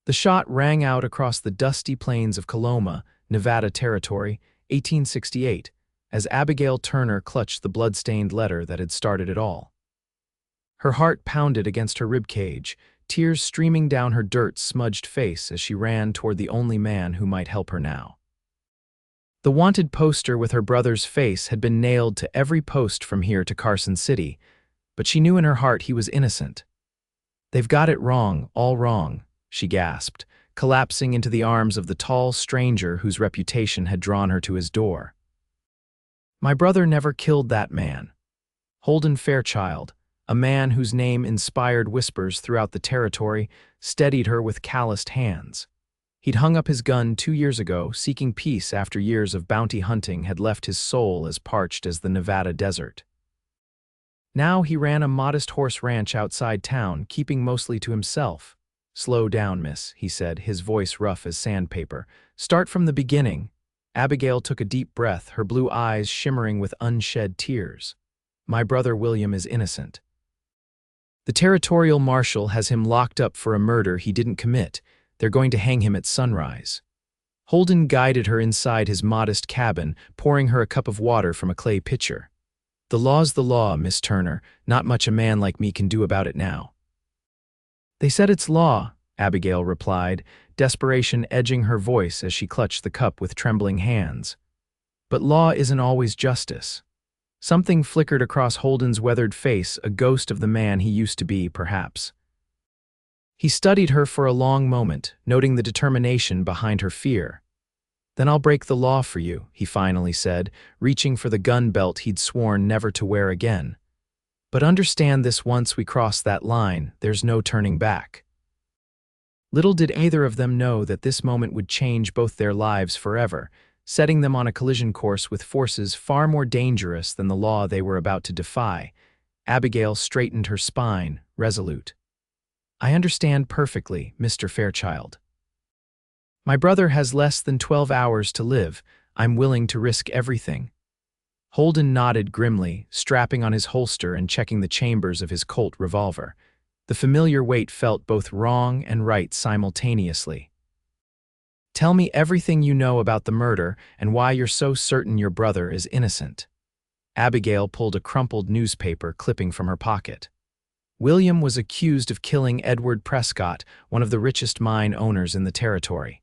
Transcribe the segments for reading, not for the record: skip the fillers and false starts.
The shot rang out across the dusty plains of Coloma, Nevada Territory, 1868, as Abigail Turner clutched the blood-stained letter that had started it all. Her heart pounded against her ribcage, tears streaming down her dirt-smudged face as she ran toward the only man who might help her now. The wanted poster with her brother's face had been nailed to every post from here to Carson City, but she knew in her heart he was innocent. "They've got it wrong, all wrong," she gasped, collapsing into the arms of the tall stranger whose reputation had drawn her to his door. "My brother never killed that man. Holden Fairchild, a man whose name inspired whispers throughout the territory, steadied her with calloused hands. He'd hung up his gun 2 years ago, seeking peace after years of bounty hunting had left his soul as parched as the Nevada desert. Now he ran a modest horse ranch outside town, keeping mostly to himself. "Slow down, miss," he said, his voice rough as sandpaper. "Start from the beginning." Abigail took a deep breath, her blue eyes shimmering with unshed tears. "My brother William is innocent. The territorial marshal has him locked up for a murder he didn't commit. They're going to hang him at sunrise." Holden guided her inside his modest cabin, pouring her a cup of water from a clay pitcher. "The law's the law, Miss Turner. Not much a man like me can do about it now." "They said it's law," Abigail replied, desperation edging her voice as she clutched the cup with trembling hands. "But law isn't always justice." Something flickered across Holden's weathered face, a ghost of the man he used to be, perhaps. He studied her for a long moment, noting the determination behind her fear. "Then I'll break the law for you," he finally said, reaching for the gun belt he'd sworn never to wear again. "But understand this, once we cross that line, there's no turning back." Little did either of them know that this moment would change both their lives forever, setting them on a collision course with forces far more dangerous than the law they were about to defy. Abigail straightened her spine, resolute. "I understand perfectly, Mr. Fairchild. My brother has less than 12 hours to live. I'm willing to risk everything." Holden nodded grimly, strapping on his holster and checking the chambers of his Colt revolver. The familiar weight felt both wrong and right simultaneously. "Tell me everything you know about the murder and why you're so certain your brother is innocent." Abigail pulled a crumpled newspaper clipping from her pocket. William was accused of killing Edward Prescott, one of the richest mine owners in the territory.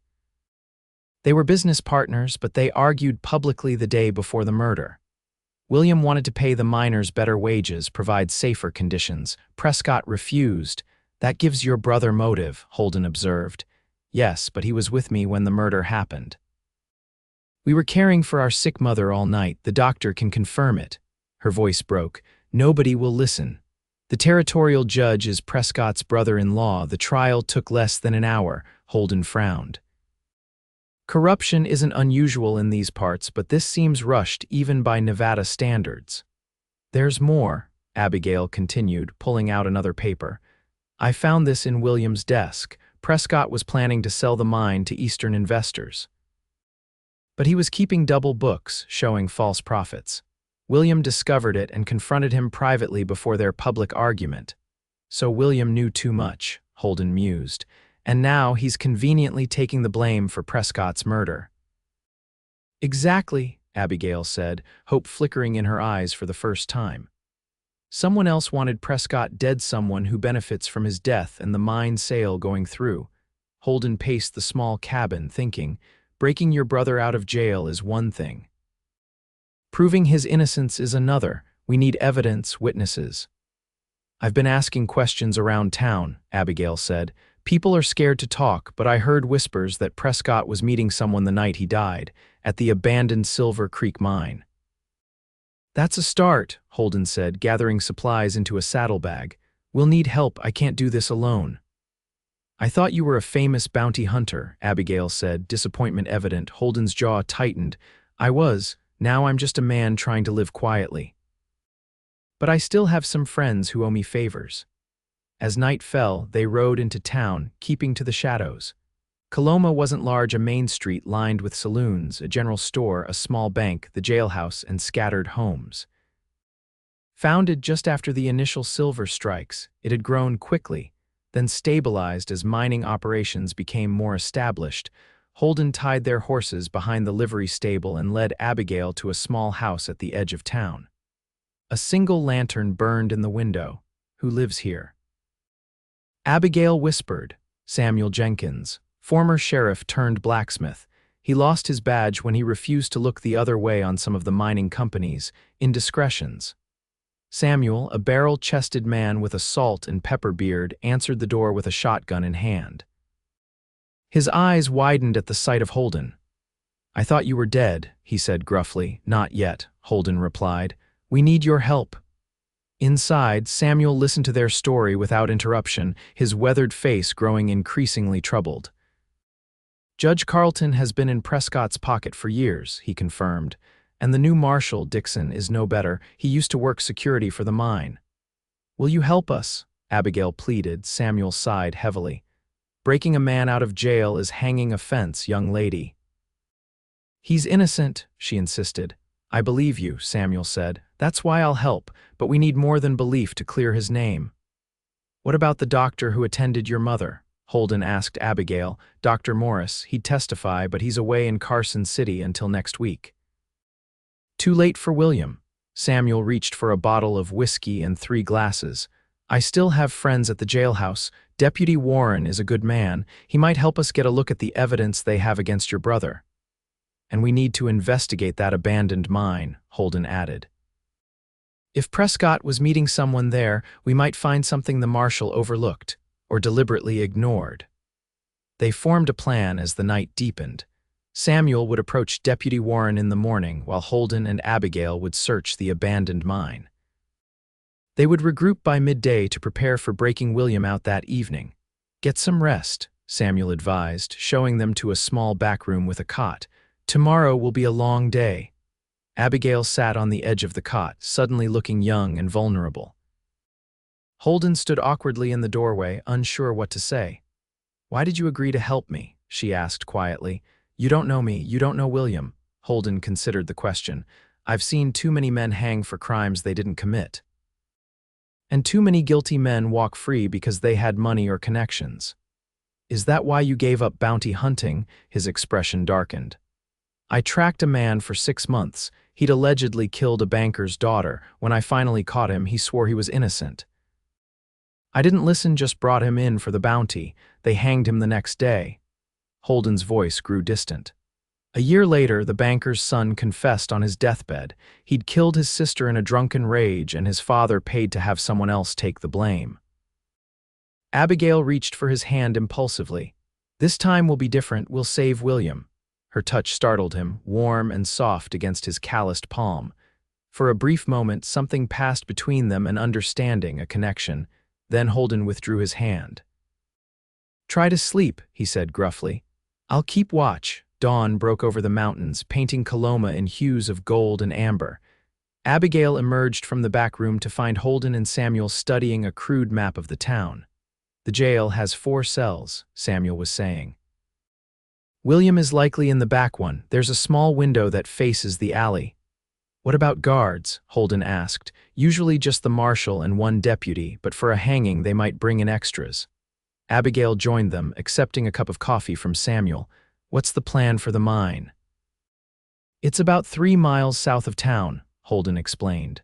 They were business partners, but they argued publicly the day before the murder. William wanted to pay the miners better wages, provide safer conditions. Prescott refused. "That gives your brother motive," Holden observed. "Yes, but he was with me when the murder happened. We were caring for our sick mother all night. The doctor can confirm it." Her voice broke. "Nobody will listen. The territorial judge is Prescott's brother-in-law. The trial took less than an hour." Holden frowned. "Corruption isn't unusual in these parts, but this seems rushed even by Nevada standards." "There's more," Abigail continued, pulling out another paper. "I found this in William's desk. Prescott was planning to sell the mine to Eastern investors. But he was keeping double books, showing false profits. William discovered it and confronted him privately before their public argument. So William knew too much," Holden mused, "and now he's conveniently taking the blame for Prescott's murder." "Exactly," Abigail said, hope flickering in her eyes for the first time. "Someone else wanted Prescott dead, someone who benefits from his death and the mine sale going through." Holden paced the small cabin, thinking, breaking your brother out of jail is one thing. Proving his innocence is another. We need evidence, witnesses. "I've been asking questions around town," Abigail said. "People are scared to talk, but I heard whispers that Prescott was meeting someone the night he died, at the abandoned Silver Creek mine." "That's a start," Holden said, gathering supplies into a saddlebag. "We'll need help. I can't do this alone." "I thought you were a famous bounty hunter," Abigail said, disappointment evident. Holden's jaw tightened. "I was. Now I'm just a man trying to live quietly. But I still have some friends who owe me favors." As night fell, they rode into town, keeping to the shadows. Coloma wasn't large, a main street lined with saloons, a general store, a small bank, the jailhouse, and scattered homes. Founded just after the initial silver strikes, it had grown quickly. then stabilized as mining operations became more established. Holden tied their horses behind the livery stable and led Abigail to a small house at the edge of town. A single lantern burned in the window. "Who lives here?" Abigail whispered. "Samuel Jenkins, former sheriff turned blacksmith. He lost his badge when he refused to look the other way on some of the mining company's indiscretions." Samuel, a barrel-chested man with a salt and pepper beard, answered the door with a shotgun in hand. His eyes widened at the sight of Holden. "I thought you were dead," he said gruffly. "Not yet," Holden replied. "We need your help." Inside, Samuel listened to their story without interruption, his weathered face growing increasingly troubled. "Judge Carlton has been in Prescott's pocket for years," he confirmed. "And the new marshal, Dixon, is no better. He used to work security for the mine." "Will you help us?" Abigail pleaded. Samuel sighed heavily. "Breaking a man out of jail is hanging a fence, young lady." "He's innocent," she insisted. "I believe you," Samuel said. "That's why I'll help, but we need more than belief to clear his name." "What about the doctor who attended your mother?" Holden asked Abigail. "Dr. Morris, he'd testify, but he's away in Carson City until next week." "Too late for William." Samuel reached for a bottle of whiskey and 3 glasses. "I still have friends at the jailhouse. Deputy Warren is a good man. He might help us get a look at the evidence they have against your brother." "And we need to investigate that abandoned mine," Holden added. "If Prescott was meeting someone there, we might find something the marshal overlooked or deliberately ignored." They formed a plan as the night deepened. Samuel would approach Deputy Warren in the morning, while Holden and Abigail would search the abandoned mine. They would regroup by midday to prepare for breaking William out that evening. "Get some rest," Samuel advised, showing them to a small back room with a cot. "Tomorrow will be a long day." Abigail sat on the edge of the cot, suddenly looking young and vulnerable. Holden stood awkwardly in the doorway, unsure what to say. "Why did you agree to help me?" she asked quietly. "You don't know me, you don't know William." Holden considered the question. "I've seen too many men hang for crimes they didn't commit. And too many guilty men walk free because they had money or connections." "Is that why you gave up bounty hunting?" His expression darkened. "I tracked a man for 6 months. He'd allegedly killed a banker's daughter. When I finally caught him, he swore he was innocent. I didn't listen, just brought him in for the bounty. They hanged him the next day." Holden's voice grew distant. "A year later, the banker's son confessed on his deathbed. He'd killed his sister in a drunken rage, and his father paid to have someone else take the blame." Abigail reached for his hand impulsively. "This time will be different. We'll save William." Her touch startled him, warm and soft against his calloused palm. For a brief moment, something passed between them, an understanding, a connection. Then Holden withdrew his hand. "Try to sleep," he said gruffly. "I'll keep watch." Dawn broke over the mountains, painting Coloma in hues of gold and amber. Abigail emerged from the back room to find Holden and Samuel studying a crude map of the town. "The jail has 4 cells," Samuel was saying. "William is likely in the back one. There's a small window that faces the alley." "What about guards?" Holden asked. "Usually just the marshal and 1 deputy, but for a hanging they might bring in extras." Abigail joined them, accepting a cup of coffee from Samuel. "What's the plan for the mine?" "It's about 3 miles south of town," Holden explained.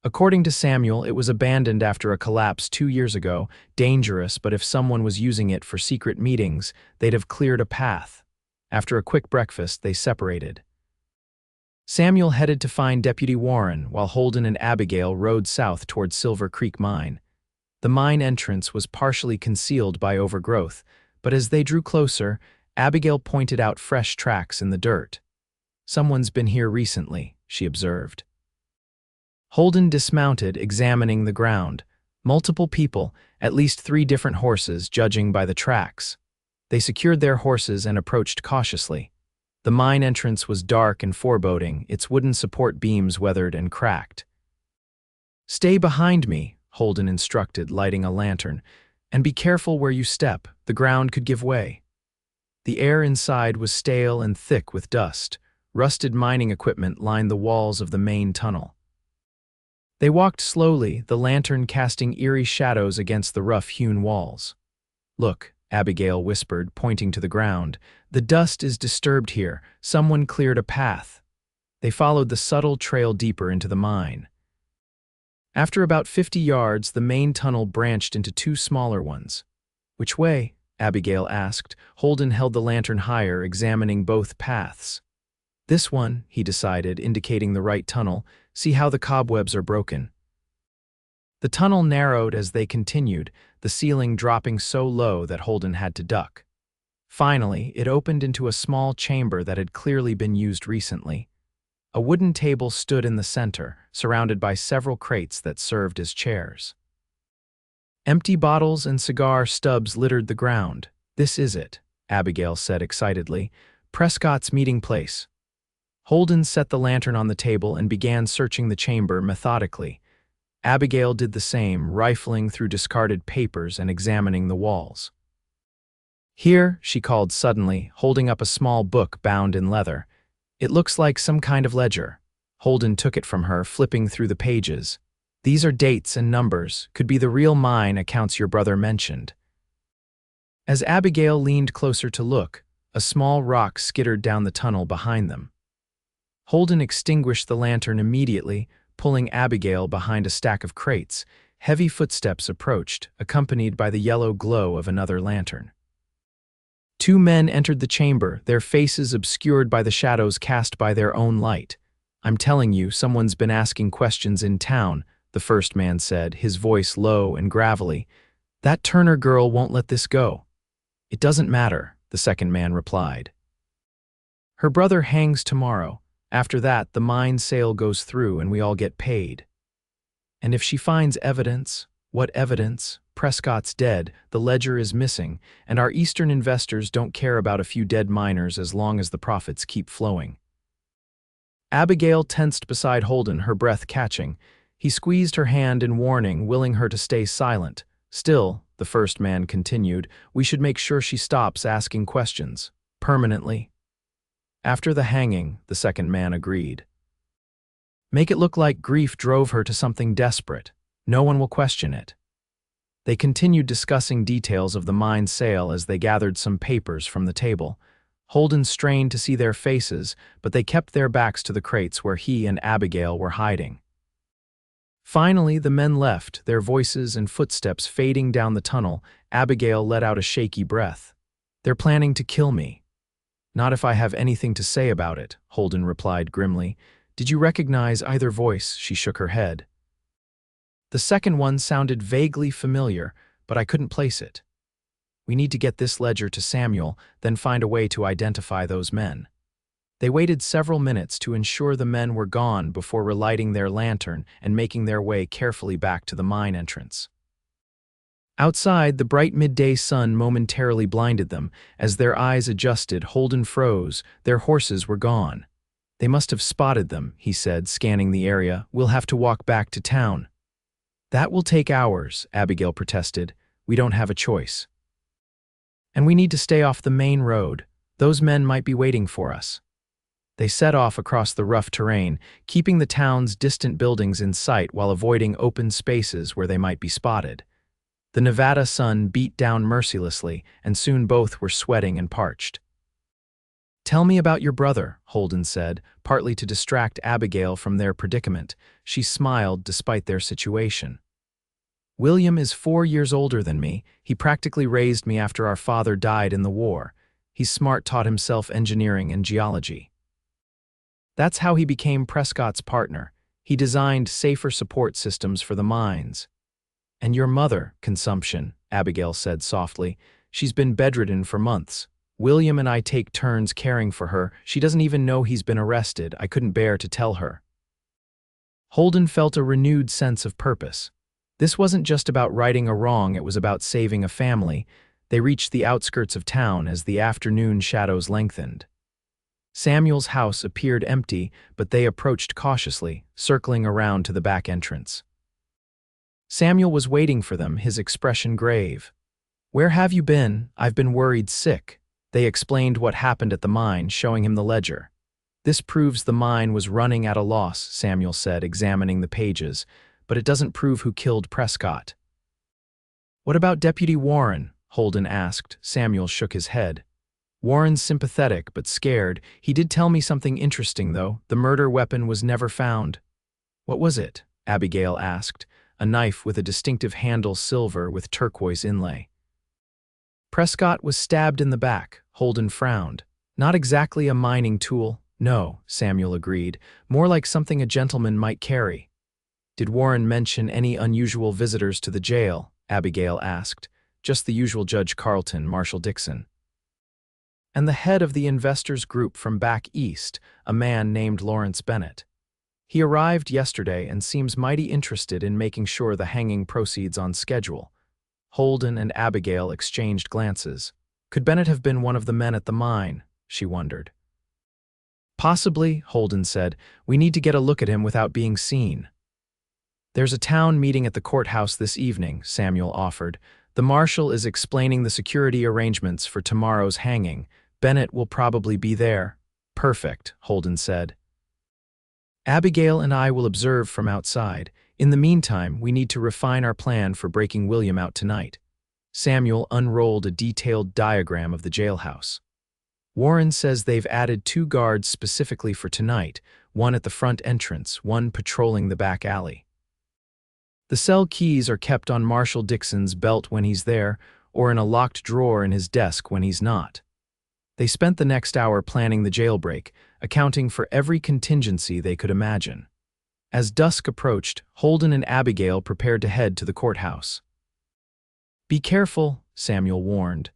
According to Samuel, it was abandoned after a collapse 2 years ago. Dangerous, but if someone was using it for secret meetings, they'd have cleared a path. After a quick breakfast, they separated. Samuel headed to find Deputy Warren, while Holden and Abigail rode south toward Silver Creek Mine. The mine entrance was partially concealed by overgrowth, but as they drew closer, Abigail pointed out fresh tracks in the dirt. "Someone's been here recently," she observed. Holden dismounted, examining the ground. Multiple people, at least 3 different horses, judging by the tracks. They secured their horses and approached cautiously. The mine entrance was dark and foreboding, its wooden support beams weathered and cracked. "Stay behind me," Holden instructed, lighting a lantern. "And be careful where you step. The ground could give way." The air inside was stale and thick with dust. Rusted mining equipment lined the walls of the main tunnel. They walked slowly, the lantern casting eerie shadows against the rough-hewn walls. "Look," Abigail whispered, pointing to the ground. "The dust is disturbed here. Someone cleared a path." They followed the subtle trail deeper into the mine. After about 50 yards, the main tunnel branched into two smaller ones. "Which way?" Abigail asked. Holden held the lantern higher, examining both paths. "This one," he decided, indicating the right tunnel. "See how the cobwebs are broken." The tunnel narrowed as they continued, the ceiling dropping so low that Holden had to duck. Finally, it opened into a small chamber that had clearly been used recently. A wooden table stood in the center, surrounded by several crates that served as chairs. Empty bottles and cigar stubs littered the ground. "This is it," Abigail said excitedly. "Prescott's meeting place." Holden set the lantern on the table and began searching the chamber methodically. Abigail did the same, rifling through discarded papers and examining the walls. "Here," she called suddenly, holding up a small book bound in leather. "It looks like some kind of ledger." Holden took it from her, flipping through the pages. "These are dates and numbers. Could be the real mine accounts your brother mentioned." As Abigail leaned closer to look, a small rock skittered down the tunnel behind them. Holden extinguished the lantern immediately, pulling Abigail behind a stack of crates. Heavy footsteps approached, accompanied by the yellow glow of another lantern. Two men entered the chamber, their faces obscured by the shadows cast by their own light. "I'm telling you, someone's been asking questions in town," the first man said, his voice low and gravelly. "That Turner girl won't let this go." "It doesn't matter," the second man replied. "Her brother hangs tomorrow. After that, the mine sale goes through and we all get paid. And if she finds evidence—" "What evidence? Prescott's dead, the ledger is missing, and our Eastern investors don't care about a few dead miners as long as the profits keep flowing." Abigail tensed beside Holden, her breath catching. He squeezed her hand in warning, willing her to stay silent. "Still," the first man continued, "we should make sure she stops asking questions. Permanently." "After the hanging," the second man agreed. "Make it look like grief drove her to something desperate. No one will question it." They continued discussing details of the mine sale as they gathered some papers from the table. Holden strained to see their faces, but they kept their backs to the crates where he and Abigail were hiding. Finally, the men left, their voices and footsteps fading down the tunnel. Abigail let out a shaky breath. "They're planning to kill me." "Not if I have anything to say about it," Holden replied grimly. "Did you recognize either voice?" She shook her head. "The second one sounded vaguely familiar, but I couldn't place it. We need to get this ledger to Samuel, then find a way to identify those men." They waited several minutes to ensure the men were gone before relighting their lantern and making their way carefully back to the mine entrance. Outside, the bright midday sun momentarily blinded them. As their eyes adjusted, Holden froze. Their horses were gone. "They must have spotted them," he said, scanning the area. "We'll have to walk back to town." "That will take hours," Abigail protested. "We don't have a choice. And we need to stay off the main road. Those men might be waiting for us." They set off across the rough terrain, keeping the town's distant buildings in sight while avoiding open spaces where they might be spotted. The Nevada sun beat down mercilessly, and soon both were sweating and parched. "Tell me about your brother," Holden said, partly to distract Abigail from their predicament. She smiled despite their situation. "William is 4 years older than me. He practically raised me after our father died in the war. He's smart, taught himself engineering and geology. That's how he became Prescott's partner. He designed safer support systems for the mines." "And your mother, consumption," Abigail said softly. "She's been bedridden for months. William and I take turns caring for her. She doesn't even know he's been arrested. I couldn't bear to tell her." Holden felt a renewed sense of purpose. This wasn't just about righting a wrong, it was about saving a family. They reached the outskirts of town as the afternoon shadows lengthened. Samuel's house appeared empty, but they approached cautiously, circling around to the back entrance. Samuel was waiting for them, his expression grave. "Where have you been? I've been worried sick." They explained what happened at the mine, showing him the ledger. "This proves the mine was running at a loss," Samuel said, examining the pages. but it doesn't prove who killed Prescott. What about Deputy Warren? Holden asked. Samuel shook his head. Warren's sympathetic, but scared. He did tell me something interesting, though. The murder weapon was never found. What was it? Abigail asked. A knife with a distinctive handle, silver with turquoise inlay. Prescott was stabbed in the back. Holden frowned. Not exactly a mining tool. No, Samuel agreed. More like something a gentleman might carry. Did Warren mention any unusual visitors to the jail? Abigail asked. Just the usual Judge Carlton, Marshal Dixon. And the head of the investors' group from back east, a man named Lawrence Bennett. He arrived yesterday and seems mighty interested in making sure the hanging proceeds on schedule. Holden and Abigail exchanged glances. Could Bennett have been one of the men at the mine? She wondered. Possibly, Holden said. We need to get a look at him without being seen. There's a town meeting at the courthouse this evening, Samuel offered. The marshal is explaining the security arrangements for tomorrow's hanging. Bennett will probably be there. Perfect, Holden said. Abigail and I will observe from outside. In the meantime, we need to refine our plan for breaking William out tonight. Samuel unrolled a detailed diagram of the jailhouse. Warren says they've added 2 guards specifically for tonight, one at the front entrance, one patrolling the back alley. The cell keys are kept on Marshal Dixon's belt when he's there, or in a locked drawer in his desk when he's not. They spent the next hour planning the jailbreak, accounting for every contingency they could imagine. As dusk approached, Holden and Abigail prepared to head to the courthouse. Be careful, Samuel warned.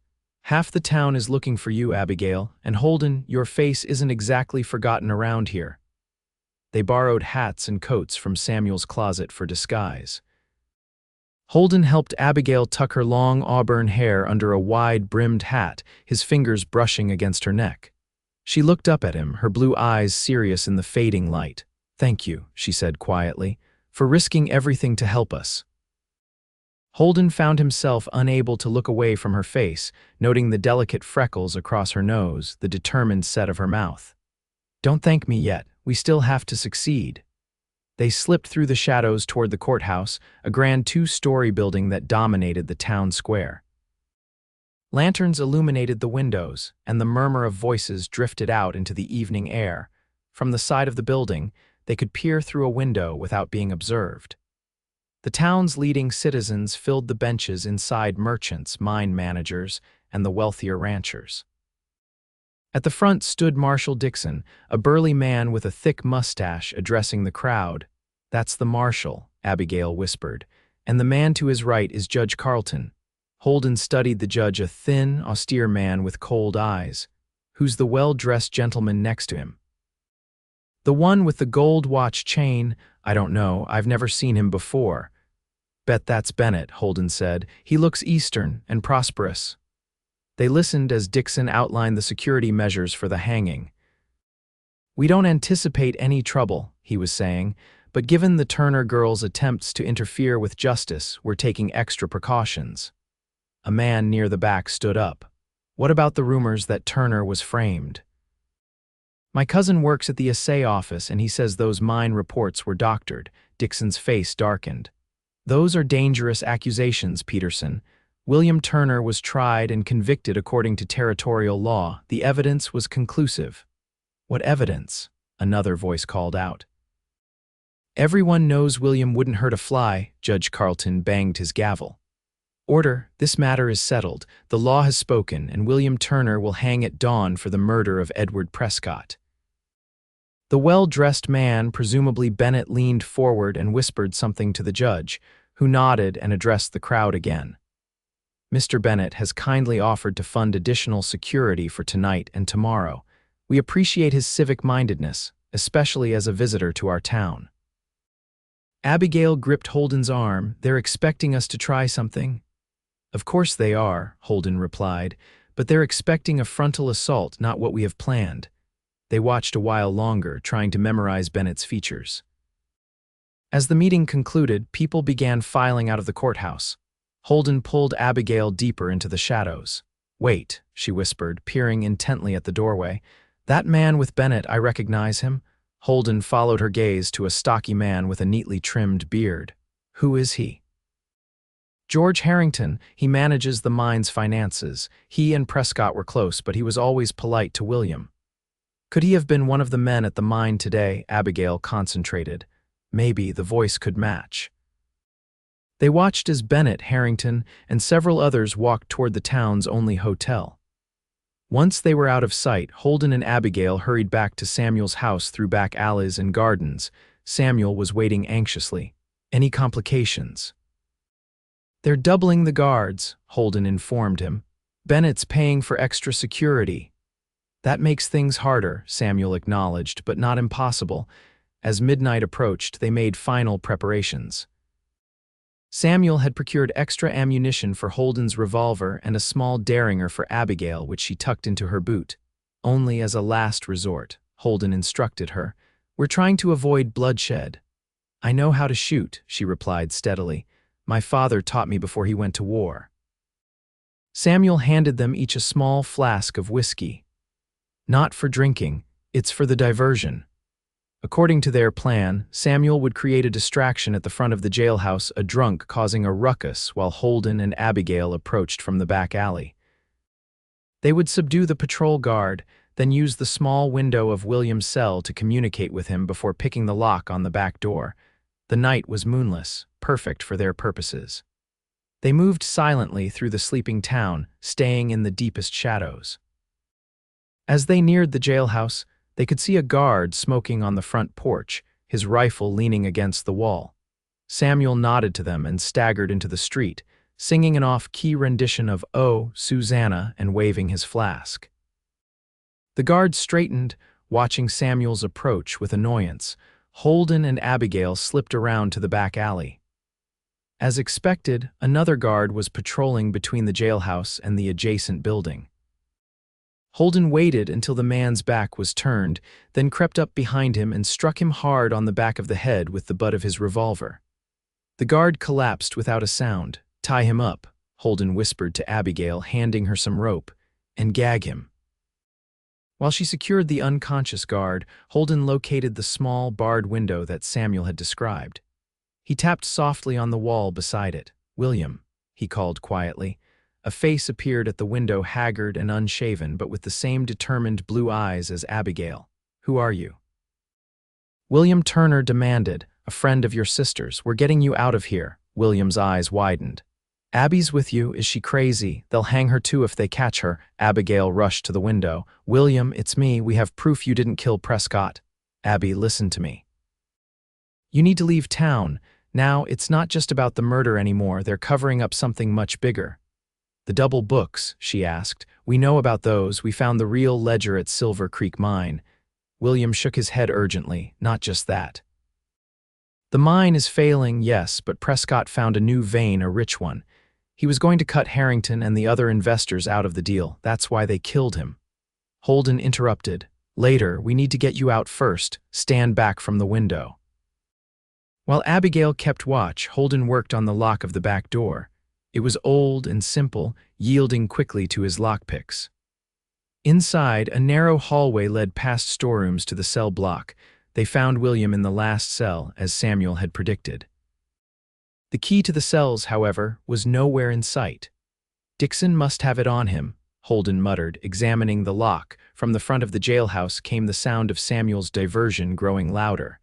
Half the town is looking for you, Abigail, and Holden, your face isn't exactly forgotten around here. They borrowed hats and coats from Samuel's closet for disguise. Holden helped Abigail tuck her long auburn hair under a wide-brimmed hat, his fingers brushing against her neck. She looked up at him, her blue eyes serious in the fading light. Thank you, she said quietly, for risking everything to help us. Holden found himself unable to look away from her face, noting the delicate freckles across her nose, the determined set of her mouth. Don't thank me yet. We still have to succeed. They slipped through the shadows toward the courthouse, a grand 2-story building that dominated the town square. Lanterns illuminated the windows, and the murmur of voices drifted out into the evening air. From the side of the building, they could peer through a window without being observed. The town's leading citizens filled the benches inside merchants, mine managers, and the wealthier ranchers. At the front stood Marshal Dixon, a burly man with a thick mustache addressing the crowd. That's the marshal, Abigail whispered, and the man to his right is Judge Carlton. Holden studied the judge, a thin, austere man with cold eyes. Who's the well-dressed gentleman next to him? The one with the gold watch chain? I don't know, I've never seen him before. Bet that's Bennett, Holden said. He looks Eastern and prosperous. They listened as Dixon outlined the security measures for the hanging. We don't anticipate any trouble, he was saying, but given the Turner girls' attempts to interfere with justice, we're taking extra precautions. A man near the back stood up. What about the rumors that Turner was framed? My cousin works at the assay office and he says those mine reports were doctored. Dixon's face darkened. Those are dangerous accusations, Peterson. William Turner was tried and convicted according to territorial law. The evidence was conclusive. What evidence? Another voice called out. Everyone knows William wouldn't hurt a fly, Judge Carlton banged his gavel. Order, this matter is settled. The law has spoken, and William Turner will hang at dawn for the murder of Edward Prescott. The well-dressed man, presumably Bennett, leaned forward and whispered something to the judge, who nodded and addressed the crowd again. Mr. Bennett has kindly offered to fund additional security for tonight and tomorrow. We appreciate his civic-mindedness, especially as a visitor to our town. Abigail gripped Holden's arm. They're expecting us to try something. Of course they are, Holden replied, but they're expecting a frontal assault, not what we have planned. They watched a while longer, trying to memorize Bennett's features. As the meeting concluded, people began filing out of the courthouse. Holden pulled Abigail deeper into the shadows. Wait, she whispered, peering intently at the doorway. That man with Bennett, I recognize him. Holden followed her gaze to a stocky man with a neatly trimmed beard. Who is he? George Harrington. He manages the mine's finances. He and Prescott were close, but he was always polite to William. Could he have been one of the men at the mine today? Abigail concentrated. Maybe the voice could match. They watched as Bennett, Harrington, and several others walked toward the town's only hotel. Once they were out of sight, Holden and Abigail hurried back to Samuel's house through back alleys and gardens. Samuel was waiting anxiously. Any complications? They're doubling the guards, Holden informed him. Bennett's paying for extra security. That makes things harder, Samuel acknowledged, but not impossible. As midnight approached, they made final preparations. Samuel had procured extra ammunition for Holden's revolver and a small derringer for Abigail, which she tucked into her boot. Only as a last resort, Holden instructed her. We're trying to avoid bloodshed. I know how to shoot, she replied steadily. My father taught me before he went to war. Samuel handed them each a small flask of whiskey. Not for drinking, it's for the diversion. According to their plan, Samuel would create a distraction at the front of the jailhouse, a drunk causing a ruckus while Holden and Abigail approached from the back alley. They would subdue the patrol guard, then use the small window of William's cell to communicate with him before picking the lock on the back door. The night was moonless, perfect for their purposes. They moved silently through the sleeping town, staying in the deepest shadows. As they neared the jailhouse, they could see a guard smoking on the front porch, his rifle leaning against the wall. Samuel nodded to them and staggered into the street, singing an off-key rendition of "Oh, Susanna" and waving his flask. The guard straightened, watching Samuel's approach with annoyance. Holden and Abigail slipped around to the back alley. As expected, another guard was patrolling between the jailhouse and the adjacent building. Holden waited until the man's back was turned, then crept up behind him and struck him hard on the back of the head with the butt of his revolver. The guard collapsed without a sound. Tie him up, Holden whispered to Abigail, handing her some rope, and gag him. While she secured the unconscious guard, Holden located the small, barred window that Samuel had described. He tapped softly on the wall beside it. "William," he called quietly. A face appeared at the window, haggard and unshaven, but with the same determined blue eyes as Abigail. "Who are you?" William Turner demanded. "A friend of your sister's. We're getting you out of here." William's eyes widened. "Abby's with you. Is she crazy? They'll hang her too if they catch her." Abigail rushed to the window. "William, it's me. We have proof you didn't kill Prescott." "Abby, listen to me. You need to leave town. Now, it's not just about the murder anymore. They're covering up something much bigger." "The double books?" she asked. "We know about those. We found the real ledger at Silver Creek Mine." William shook his head urgently. "Not just that. The mine is failing, yes, but Prescott found a new vein, a rich one. He was going to cut Harrington and the other investors out of the deal. That's why they killed him." Holden interrupted. "Later, we need to get you out first. Stand back from the window." While Abigail kept watch, Holden worked on the lock of the back door. It was old and simple, yielding quickly to his lockpicks. Inside, a narrow hallway led past storerooms to the cell block. They found William in the last cell, as Samuel had predicted. The key to the cells, however, was nowhere in sight. "Dixon must have it on him," Holden muttered, examining the lock. From the front of the jailhouse came the sound of Samuel's diversion growing louder.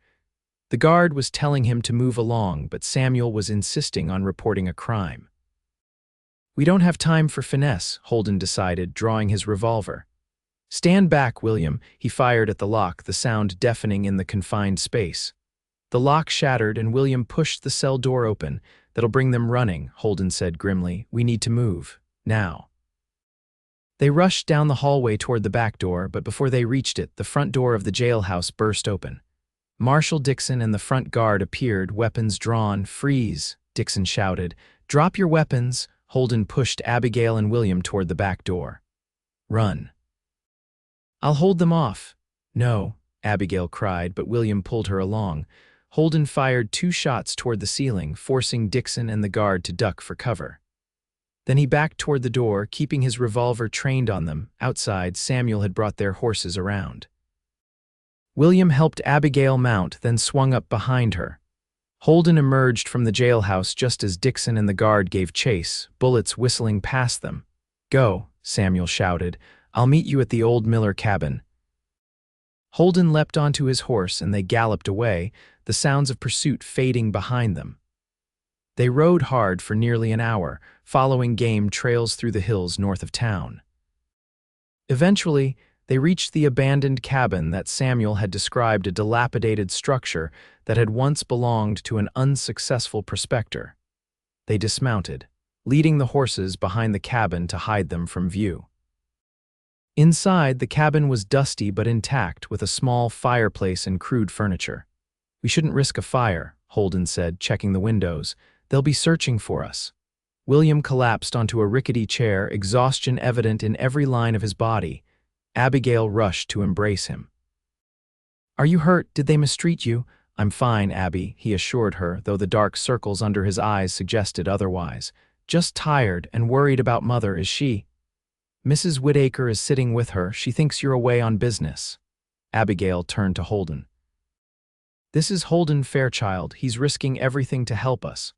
The guard was telling him to move along, but Samuel was insisting on reporting a crime. "We don't have time for finesse," Holden decided, drawing his revolver. "Stand back, William." He fired at the lock, the sound deafening in the confined space. The lock shattered and William pushed the cell door open. "That'll bring them running," Holden said grimly. "We need to move. Now." They rushed down the hallway toward the back door, but before they reached it, the front door of the jailhouse burst open. Marshal Dixon and the front guard appeared, weapons drawn. "Freeze," Dixon shouted. "Drop your weapons." Holden pushed Abigail and William toward the back door. "Run." "I'll hold them off." "No," Abigail cried, but William pulled her along. Holden fired 2 shots toward the ceiling, forcing Dixon and the guard to duck for cover. Then he backed toward the door, keeping his revolver trained on them. Outside, Samuel had brought their horses around. William helped Abigail mount, then swung up behind her. Holden emerged from the jailhouse just as Dixon and the guard gave chase, bullets whistling past them. "Go," Samuel shouted. "I'll meet you at the old Miller cabin." Holden leapt onto his horse and they galloped away, the sounds of pursuit fading behind them. They rode hard for nearly an hour, following game trails through the hills north of town. Eventually, they reached the abandoned cabin that Samuel had described, a dilapidated structure that had once belonged to an unsuccessful prospector. They dismounted, leading the horses behind the cabin to hide them from view. Inside, the cabin was dusty but intact, with a small fireplace and crude furniture. "We shouldn't risk a fire," Holden said, checking the windows. "They'll be searching for us." William collapsed onto a rickety chair, exhaustion evident in every line of his body. Abigail rushed to embrace him. "Are you hurt? Did they mistreat you?" "I'm fine, Abby," he assured her, though the dark circles under his eyes suggested otherwise. "Just tired and worried about Mother. Is she?" "Mrs. Whitaker is sitting with her. She thinks you're away on business." Abigail turned to Holden. "This is Holden Fairchild. He's risking everything to help us."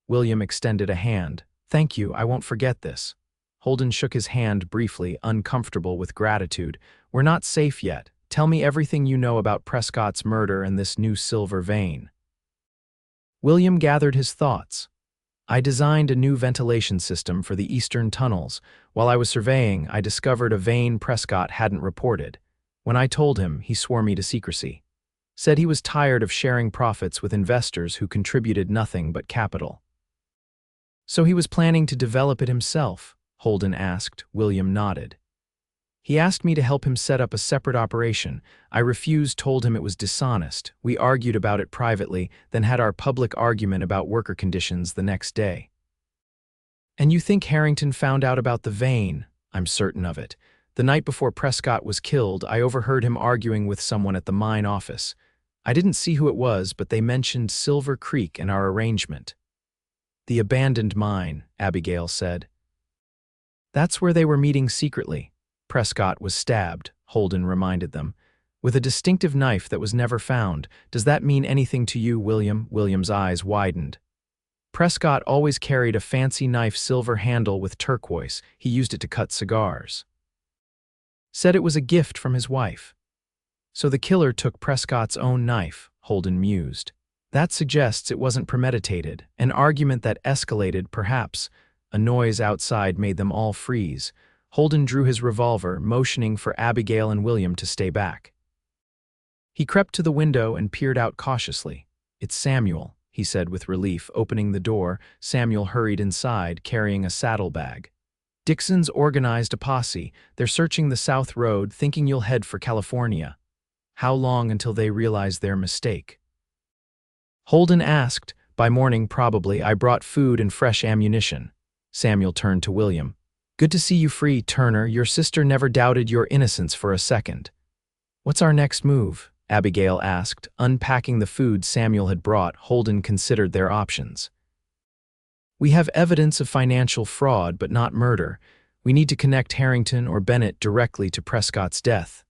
William extended a hand. "Thank you, I won't forget this." Holden shook his hand briefly, uncomfortable with gratitude. "We're not safe yet. Tell me everything you know about Prescott's murder and this new silver vein." William gathered his thoughts. "I designed a new ventilation system for the eastern tunnels. While I was surveying, I discovered a vein Prescott hadn't reported. When I told him, he swore me to secrecy. Said he was tired of sharing profits with investors who contributed nothing but capital." "So he was planning to develop it himself?" Holden asked. William nodded. "He asked me to help him set up a separate operation. I refused, told him it was dishonest. We argued about it privately, then had our public argument about worker conditions the next day." "And you think Harrington found out about the vein?" "I'm certain of it. The night before Prescott was killed, I overheard him arguing with someone at the mine office. I didn't see who it was, but they mentioned Silver Creek and our arrangement." "The abandoned mine," Abigail said. "That's where they were meeting secretly. Prescott was stabbed," Holden reminded them, "with a distinctive knife that was never found. Does that mean anything to you, William?" William's eyes widened. "Prescott always carried a fancy knife, silver handle with turquoise. He used it to cut cigars. Said it was a gift from his wife." "So the killer took Prescott's own knife," Holden mused. "That suggests it wasn't premeditated, an argument that escalated, perhaps." A noise outside made them all freeze. Holden drew his revolver, motioning for Abigail and William to stay back. He crept to the window and peered out cautiously. "It's Samuel," he said with relief, opening the door. Samuel hurried inside, carrying a saddlebag. "Dixon's organized a posse. They're searching the South Road, thinking you'll head for California." "How long until they realize their mistake?" Holden asked. "By morning, probably. I brought food and fresh ammunition." Samuel turned to William. "Good to see you free, Turner. Your sister never doubted your innocence for a second." "What's our next move?" Abigail asked. Unpacking the food Samuel had brought, Holden considered their options. "We have evidence of financial fraud, but not murder. We need to connect Harrington or Bennett directly to Prescott's death."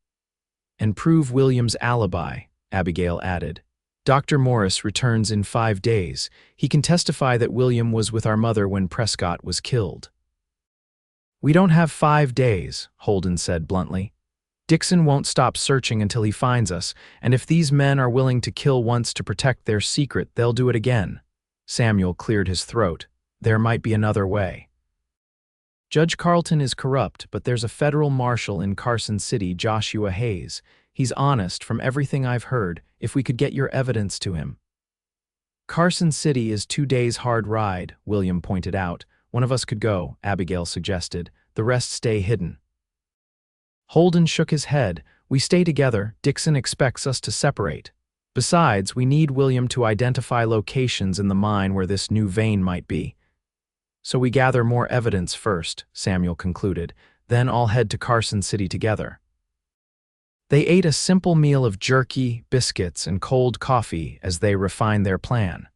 "And prove William's alibi," Abigail added. "Dr. Morris returns in 5 days. He can testify that William was with our mother when Prescott was killed." "We don't have 5 days," Holden said bluntly. "Dixon won't stop searching until he finds us, and if these men are willing to kill once to protect their secret, they'll do it again." Samuel cleared his throat. "There might be another way. Judge Carlton is corrupt, but there's a federal marshal in Carson City, Joshua Hayes. He's honest from everything I've heard. If we could get your evidence to him." "Carson City is 2 days' hard ride," William pointed out. "One of us could go," Abigail suggested. "The rest stay hidden." Holden shook his head. "We stay together. Dixon expects us to separate. Besides, we need William to identify locations in the mine where this new vein might be." "So we gather more evidence first," Samuel concluded. "Then all head to Carson City together." They ate a simple meal of jerky, biscuits, and cold coffee as they refined their plan.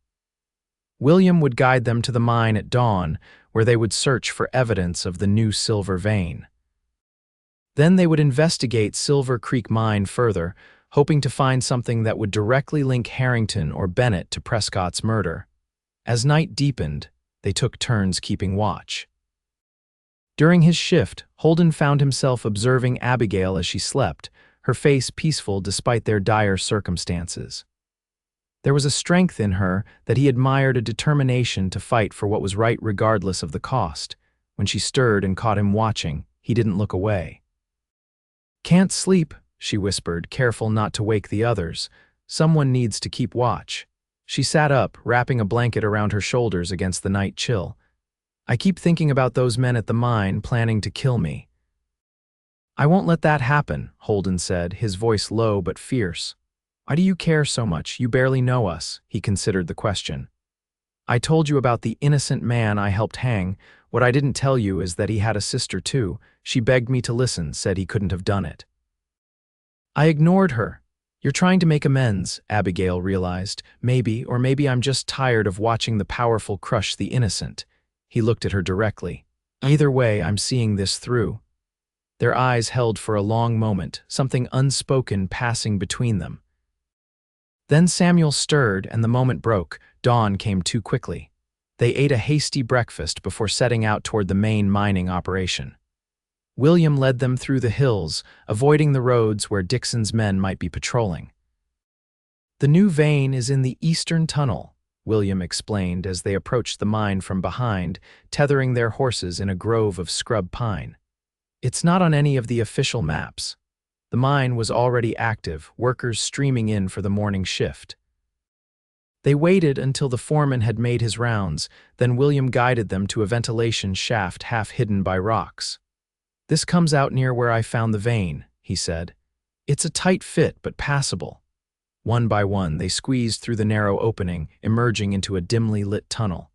William would guide them to the mine at dawn, where they would search for evidence of the new silver vein. Then they would investigate Silver Creek Mine further, hoping to find something that would directly link Harrington or Bennett to Prescott's murder. As night deepened, they took turns keeping watch. During his shift, Holden found himself observing Abigail as she slept, her face peaceful despite their dire circumstances. There was a strength in her that he admired, a determination to fight for what was right regardless of the cost. When she stirred and caught him watching, he didn't look away. "Can't sleep," she whispered, careful not to wake the others. "Someone needs to keep watch." She sat up, wrapping a blanket around her shoulders against the night chill. "I keep thinking about those men at the mine planning to kill me." "I won't let that happen," Holden said, his voice low but fierce. "Why do you care so much? You barely know us," he considered the question. "I told you about the innocent man I helped hang. What I didn't tell you is that he had a sister too. She begged me to listen, said he couldn't have done it." I ignored her. "You're trying to make amends," Abigail realized. Maybe I'm just tired of watching the powerful crush the innocent." He looked at her directly. "Either way, I'm seeing this through." Their eyes held for a long moment, something unspoken passing between them. Then Samuel stirred and the moment broke. Dawn came too quickly. They ate a hasty breakfast before setting out toward the main mining operation. William led them through the hills, avoiding the roads where Dixon's men might be patrolling. "The new vein is in the eastern tunnel," William explained as they approached the mine from behind, tethering their horses in a grove of scrub pine. "It's not on any of the official maps." The mine was already active, workers streaming in for the morning shift. They waited until the foreman had made his rounds, then William guided them to a ventilation shaft half hidden by rocks. "This comes out near where I found the vein," he said. "It's a tight fit, but passable." One by one, they squeezed through the narrow opening, emerging into a dimly lit tunnel.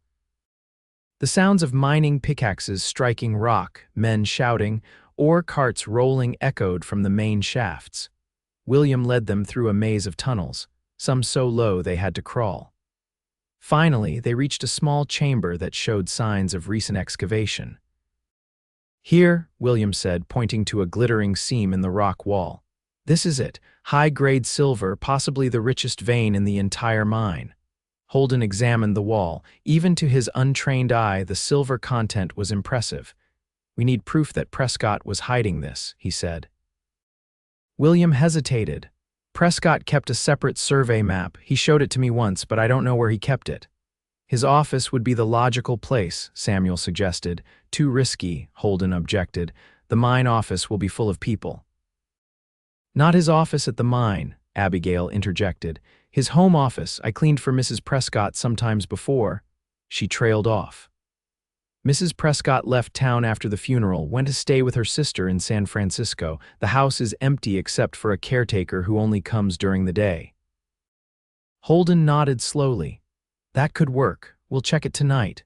The sounds of mining pickaxes striking rock, men shouting, ore carts rolling echoed from the main shafts. William led them through a maze of tunnels, some so low they had to crawl. Finally, they reached a small chamber that showed signs of recent excavation. "Here," William said, pointing to a glittering seam in the rock wall. "This is it, high-grade silver, possibly the richest vein in the entire mine." Holden examined the wall. Even to his untrained eye, the silver content was impressive. "We need proof that Prescott was hiding this," he said. William hesitated. "Prescott kept a separate survey map. He showed it to me once, but I don't know where he kept it." "His office would be the logical place," Samuel suggested. "Too risky," Holden objected. "The mine office will be full of people." "Not his office at the mine," Abigail interjected. "His home office. I cleaned for Mrs. Prescott sometimes before." She trailed off. "Mrs. Prescott left town after the funeral, went to stay with her sister in San Francisco. The house is empty except for a caretaker who only comes during the day." Holden nodded slowly. "That could work. We'll check it tonight."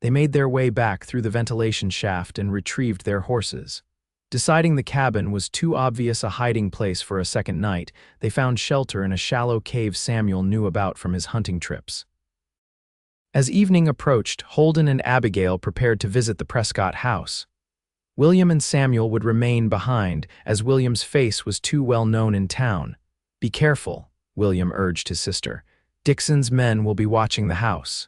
They made their way back through the ventilation shaft and retrieved their horses. Deciding the cabin was too obvious a hiding place for a second night, they found shelter in a shallow cave Samuel knew about from his hunting trips. As evening approached, Holden and Abigail prepared to visit the Prescott house. William and Samuel would remain behind, as William's face was too well known in town. "Be careful," William urged his sister. "Dixon's men will be watching the house."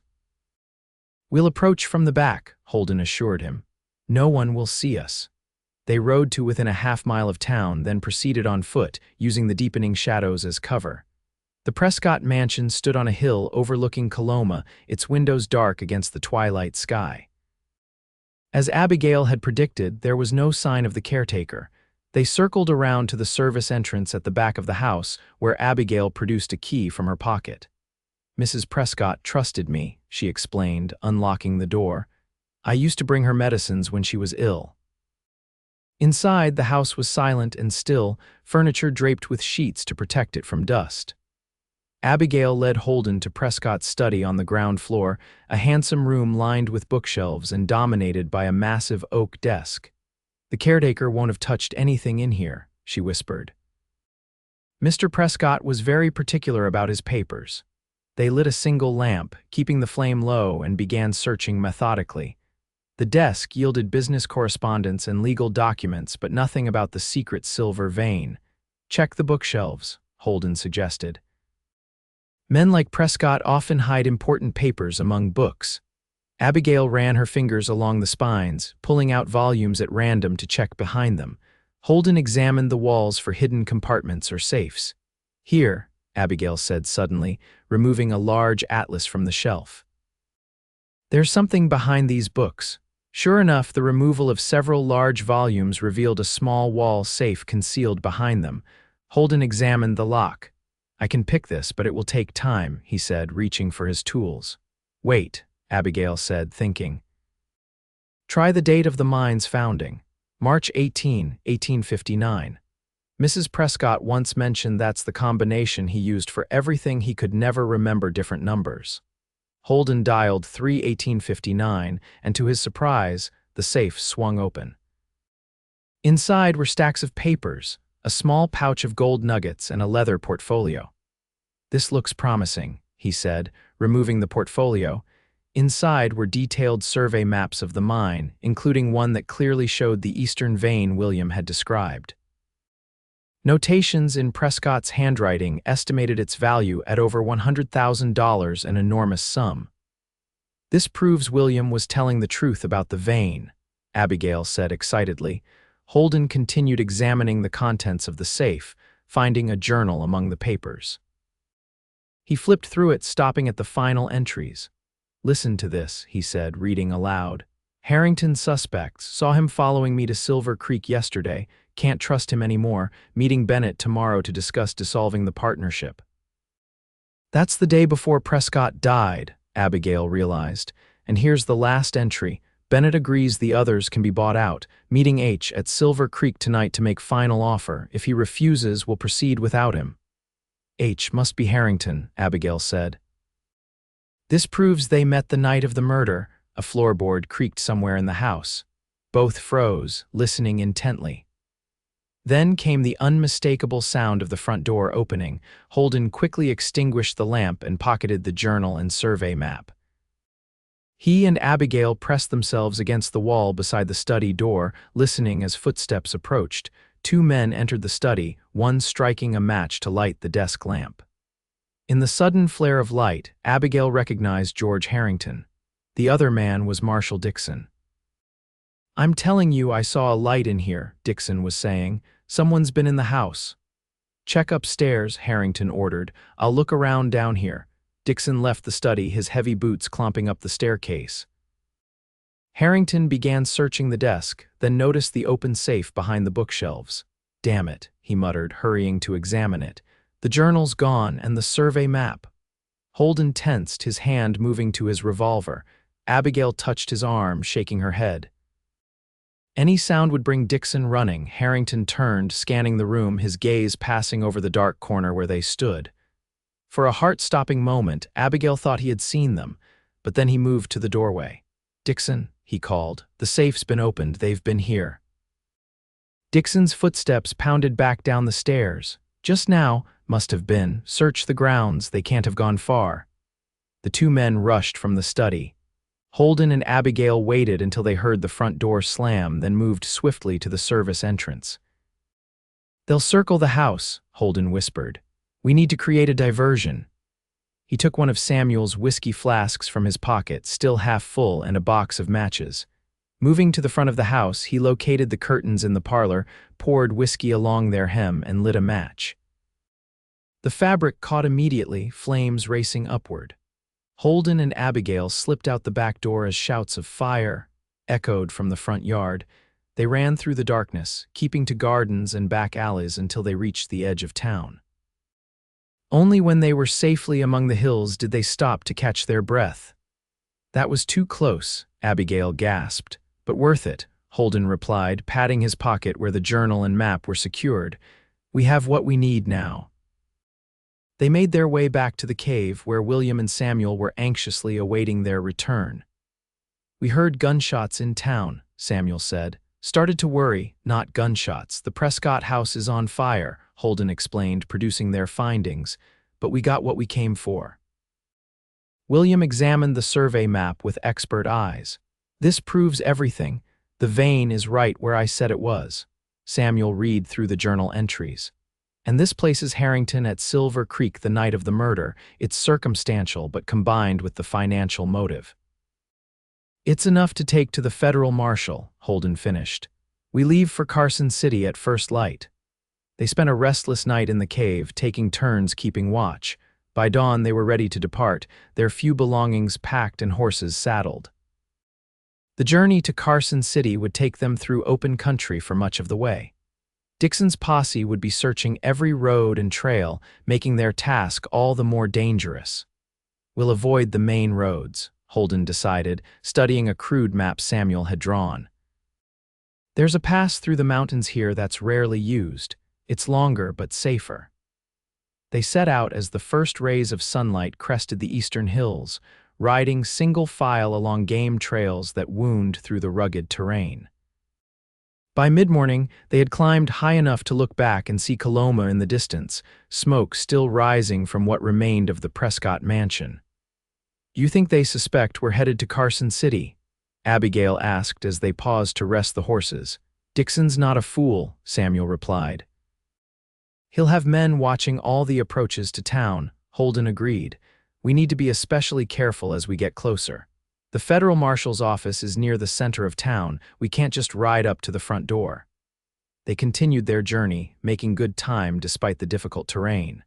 "We'll approach from the back," Holden assured him. "No one will see us." They rode to within a half-mile of town, then proceeded on foot, using the deepening shadows as cover. The Prescott mansion stood on a hill overlooking Coloma, its windows dark against the twilight sky. As Abigail had predicted, there was no sign of the caretaker. They circled around to the service entrance at the back of the house, where Abigail produced a key from her pocket. "Mrs. Prescott trusted me," she explained, unlocking the door. "I used to bring her medicines when she was ill." Inside, the house was silent and still, furniture draped with sheets to protect it from dust. Abigail led Holden to Prescott's study on the ground floor, a handsome room lined with bookshelves and dominated by a massive oak desk. "The caretaker won't have touched anything in here," she whispered. Mr. Prescott was very particular about his papers. They lit a single lamp, keeping the flame low, and began searching methodically. The desk yielded business correspondence and legal documents, but nothing about the secret silver vein. "Check the bookshelves," Holden suggested. Men like Prescott often hide important papers among books. Abigail ran her fingers along the spines, pulling out volumes at random to check behind them. Holden examined the walls for hidden compartments or safes. Here, Abigail said suddenly, removing a large atlas from the shelf. There's something behind these books. Sure enough, the removal of several large volumes revealed a small wall safe concealed behind them. Holden examined the lock. I can pick this, but it will take time, he said, reaching for his tools. Wait, Abigail said, thinking. Try the date of the mine's founding. March 18, 1859. Mrs. Prescott once mentioned that's the combination he used for everything. He could never remember different numbers. Holden dialed 3-1859, and to his surprise, the safe swung open. Inside were stacks of papers, a small pouch of gold nuggets, and a leather portfolio. This looks promising, he said, removing the portfolio. Inside were detailed survey maps of the mine, including one that clearly showed the eastern vein William had described. Notations in Prescott's handwriting estimated its value at over $100,000, an enormous sum. This proves William was telling the truth about the vein, Abigail said excitedly. Holden continued examining the contents of the safe, finding a journal among the papers. He flipped through it, stopping at the final entries. Listen to this, he said, reading aloud. Harrington suspects saw him following me to Silver Creek yesterday. Can't trust him anymore. Meeting Bennett tomorrow to discuss dissolving the partnership. That's the day before Prescott died, Abigail realized. And here's the last entry. Bennett agrees the others can be bought out. Meeting H at Silver Creek tonight to make final offer. If he refuses, we'll proceed without him. H must be Harrington, Abigail said. This proves they met the night of the murder. A floorboard creaked somewhere in the house. Both froze, listening intently. Then came the unmistakable sound of the front door opening. Holden quickly extinguished the lamp and pocketed the journal and survey map. He and Abigail pressed themselves against the wall beside the study door, listening as footsteps approached. 2 men entered the study, one striking a match to light the desk lamp. In the sudden flare of light, Abigail recognized George Harrington. The other man was Marshall Dixon. I'm telling you I saw a light in here, Dixon was saying. Someone's been in the house. Check upstairs, Harrington ordered. I'll look around down here. Dixon left the study, his heavy boots clomping up the staircase. Harrington began searching the desk, then noticed the open safe behind the bookshelves. Damn it, he muttered, hurrying to examine it. The journal's gone, and the survey map. Holden tensed, his hand moving to his revolver. Abigail touched his arm, shaking her head. Any sound would bring Dixon running. Harrington turned, scanning the room, his gaze passing over the dark corner where they stood. For a heart-stopping moment, Abigail thought he had seen them, but then he moved to the doorway. Dixon, he called. The safe's been opened. They've been here. Dixon's footsteps pounded back down the stairs. Just now, must have been. Search the grounds. They can't have gone far. The 2 men rushed from the study. Holden and Abigail waited until they heard the front door slam, then moved swiftly to the service entrance. They'll circle the house, Holden whispered. We need to create a diversion. He took one of Samuel's whiskey flasks from his pocket, still half full, and a box of matches. Moving to the front of the house, he located the curtains in the parlor, poured whiskey along their hem, and lit a match. The fabric caught immediately, flames racing upward. Holden and Abigail slipped out the back door as shouts of fire echoed from the front yard. They ran through the darkness, keeping to gardens and back alleys until they reached the edge of town. Only when they were safely among the hills did they stop to catch their breath. That was too close, Abigail gasped. But worth it, Holden replied, patting his pocket where the journal and map were secured. We have what we need now. They made their way back to the cave where William and Samuel were anxiously awaiting their return. We heard gunshots in town, Samuel said. Started to worry, not gunshots. The Prescott house is on fire, Holden explained, producing their findings, but we got what we came for. William examined the survey map with expert eyes. This proves everything. The vein is right where I said it was. Samuel read through the journal entries. And this places Harrington at Silver Creek the night of the murder. It's circumstantial, but combined with the financial motive. It's enough to take to the federal marshal, Holden finished. We leave for Carson City at first light. They spent a restless night in the cave, taking turns keeping watch. By dawn, they were ready to depart, their few belongings packed and horses saddled. The journey to Carson City would take them through open country for much of the way. Dixon's posse would be searching every road and trail, making their task all the more dangerous. We'll avoid the main roads, Holden decided, studying a crude map Samuel had drawn. There's a pass through the mountains here that's rarely used. It's longer but safer. They set out as the first rays of sunlight crested the eastern hills, riding single file along game trails that wound through the rugged terrain. By mid-morning, they had climbed high enough to look back and see Coloma in the distance, smoke still rising from what remained of the Prescott mansion. "You think they suspect we're headed to Carson City?" Abigail asked as they paused to rest the horses. "Dixon's not a fool," Samuel replied. "He'll have men watching all the approaches to town," Holden agreed. "We need to be especially careful as we get closer. The federal marshal's office is near the center of town. We can't just ride up to the front door." They continued their journey, making good time despite the difficult terrain.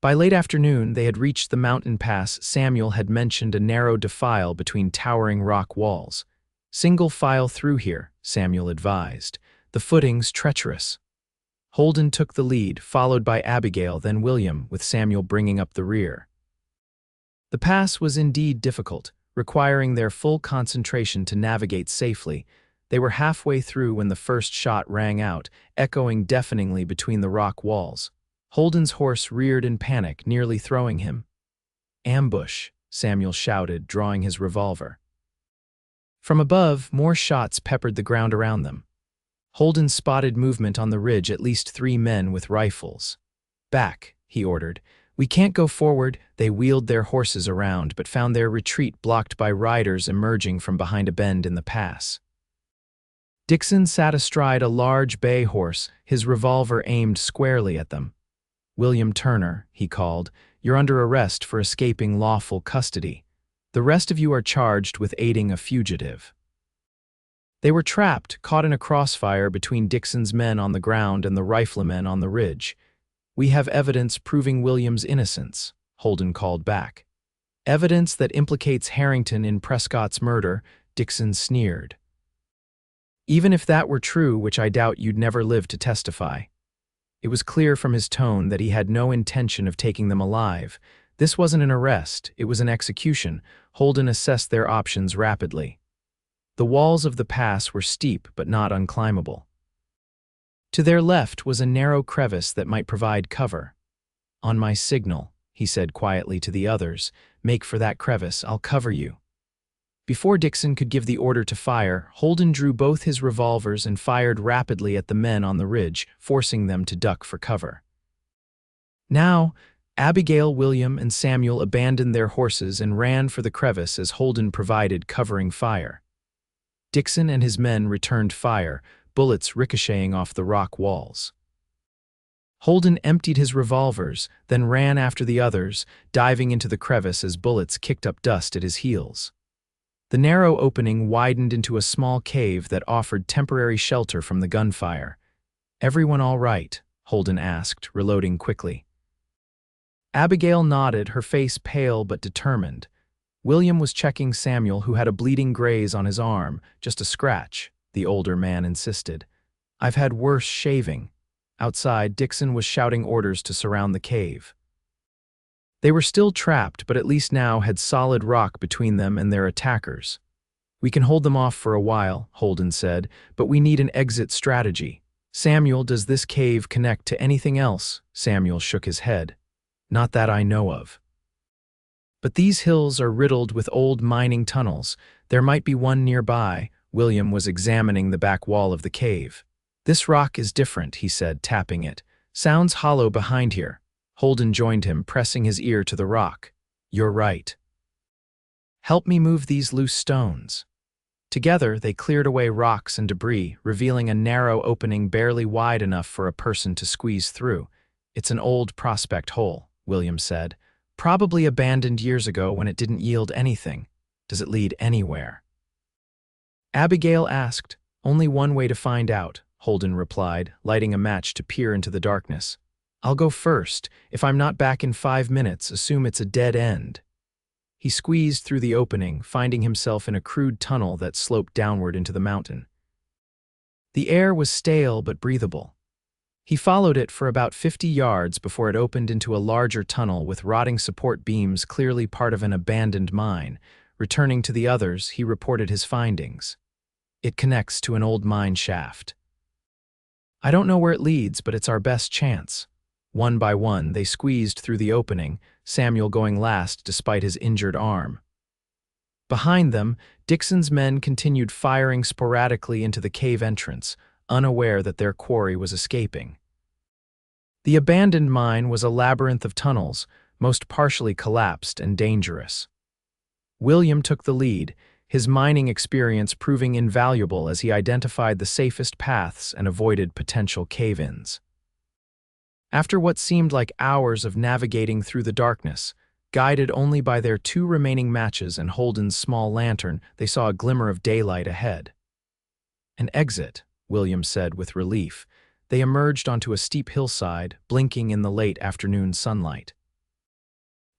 By late afternoon, they had reached the mountain pass Samuel had mentioned, a narrow defile between towering rock walls. "Single file through here," Samuel advised. "The footing's treacherous." Holden took the lead, followed by Abigail, then William, with Samuel bringing up the rear. The pass was indeed difficult, requiring their full concentration to navigate safely. They were halfway through when the first shot rang out, echoing deafeningly between the rock walls. Holden's horse reared in panic, nearly throwing him. "Ambush," Samuel shouted, drawing his revolver. From above, more shots peppered the ground around them. Holden spotted movement on the ridge, at least 3 men with rifles. "Back," he ordered. "We can't go forward." They wheeled their horses around, but found their retreat blocked by riders emerging from behind a bend in the pass. Dixon sat astride a large bay horse, his revolver aimed squarely at them. "William Turner," he called, "you're under arrest for escaping lawful custody. The rest of you are charged with aiding a fugitive." They were trapped, caught in a crossfire between Dixon's men on the ground and the riflemen on the ridge. "We have evidence proving William's innocence," Holden called back. "Evidence that implicates Harrington in Prescott's murder," Dixon sneered. "Even if that were true, which I doubt you'd never live to testify." It was clear from his tone that he had no intention of taking them alive. This wasn't an arrest, it was an execution. Holden assessed their options rapidly. The walls of the pass were steep but not unclimbable. To their left was a narrow crevice that might provide cover. "On my signal," he said quietly to the others, "make for that crevice, I'll cover you." Before Dixon could give the order to fire, Holden drew both his revolvers and fired rapidly at the men on the ridge, forcing them to duck for cover. Now, Abigail, William, and Samuel abandoned their horses and ran for the crevice as Holden provided covering fire. Dixon and his men returned fire, bullets ricocheting off the rock walls. Holden emptied his revolvers, then ran after the others, diving into the crevice as bullets kicked up dust at his heels. The narrow opening widened into a small cave that offered temporary shelter from the gunfire. "Everyone all right?" Holden asked, reloading quickly. Abigail nodded, her face pale but determined. William was checking Samuel, who had a bleeding graze on his arm. "Just a scratch," the older man insisted. "I've had worse shaving." Outside, Dixon was shouting orders to surround the cave. They were still trapped, but at least now had solid rock between them and their attackers. "We can hold them off for a while," Holden said, "but we need an exit strategy." "Samuel, does this cave connect to anything else?" Samuel shook his head. "Not that I know of." "But these hills are riddled with old mining tunnels. There might be one nearby." William was examining the back wall of the cave. "This rock is different," he said, tapping it. "Sounds hollow behind here." Holden joined him, pressing his ear to the rock. "You're right. Help me move these loose stones." Together, they cleared away rocks and debris, revealing a narrow opening barely wide enough for a person to squeeze through. "It's an old prospect hole," William said. "Probably abandoned years ago when it didn't yield anything. Does it lead anywhere?" Abigail asked. "Only one way to find out," Holden replied, lighting a match to peer into the darkness. "I'll go first. If I'm not back in 5 minutes, assume it's a dead end." He squeezed through the opening, finding himself in a crude tunnel that sloped downward into the mountain. The air was stale but breathable. He followed it for about 50 yards before it opened into a larger tunnel with rotting support beams, clearly part of an abandoned mine. Returning to the others, he reported his findings. "It connects to an old mine shaft. I don't know where it leads, but it's our best chance." One by one, they squeezed through the opening, Samuel going last despite his injured arm. Behind them, Dixon's men continued firing sporadically into the cave entrance, unaware that their quarry was escaping. The abandoned mine was a labyrinth of tunnels, most partially collapsed and dangerous. William took the lead, his mining experience proving invaluable as he identified the safest paths and avoided potential cave-ins. After what seemed like hours of navigating through the darkness, guided only by their 2 remaining matches and Holden's small lantern, they saw a glimmer of daylight ahead. "An exit," William said with relief. They emerged onto a steep hillside, blinking in the late afternoon sunlight.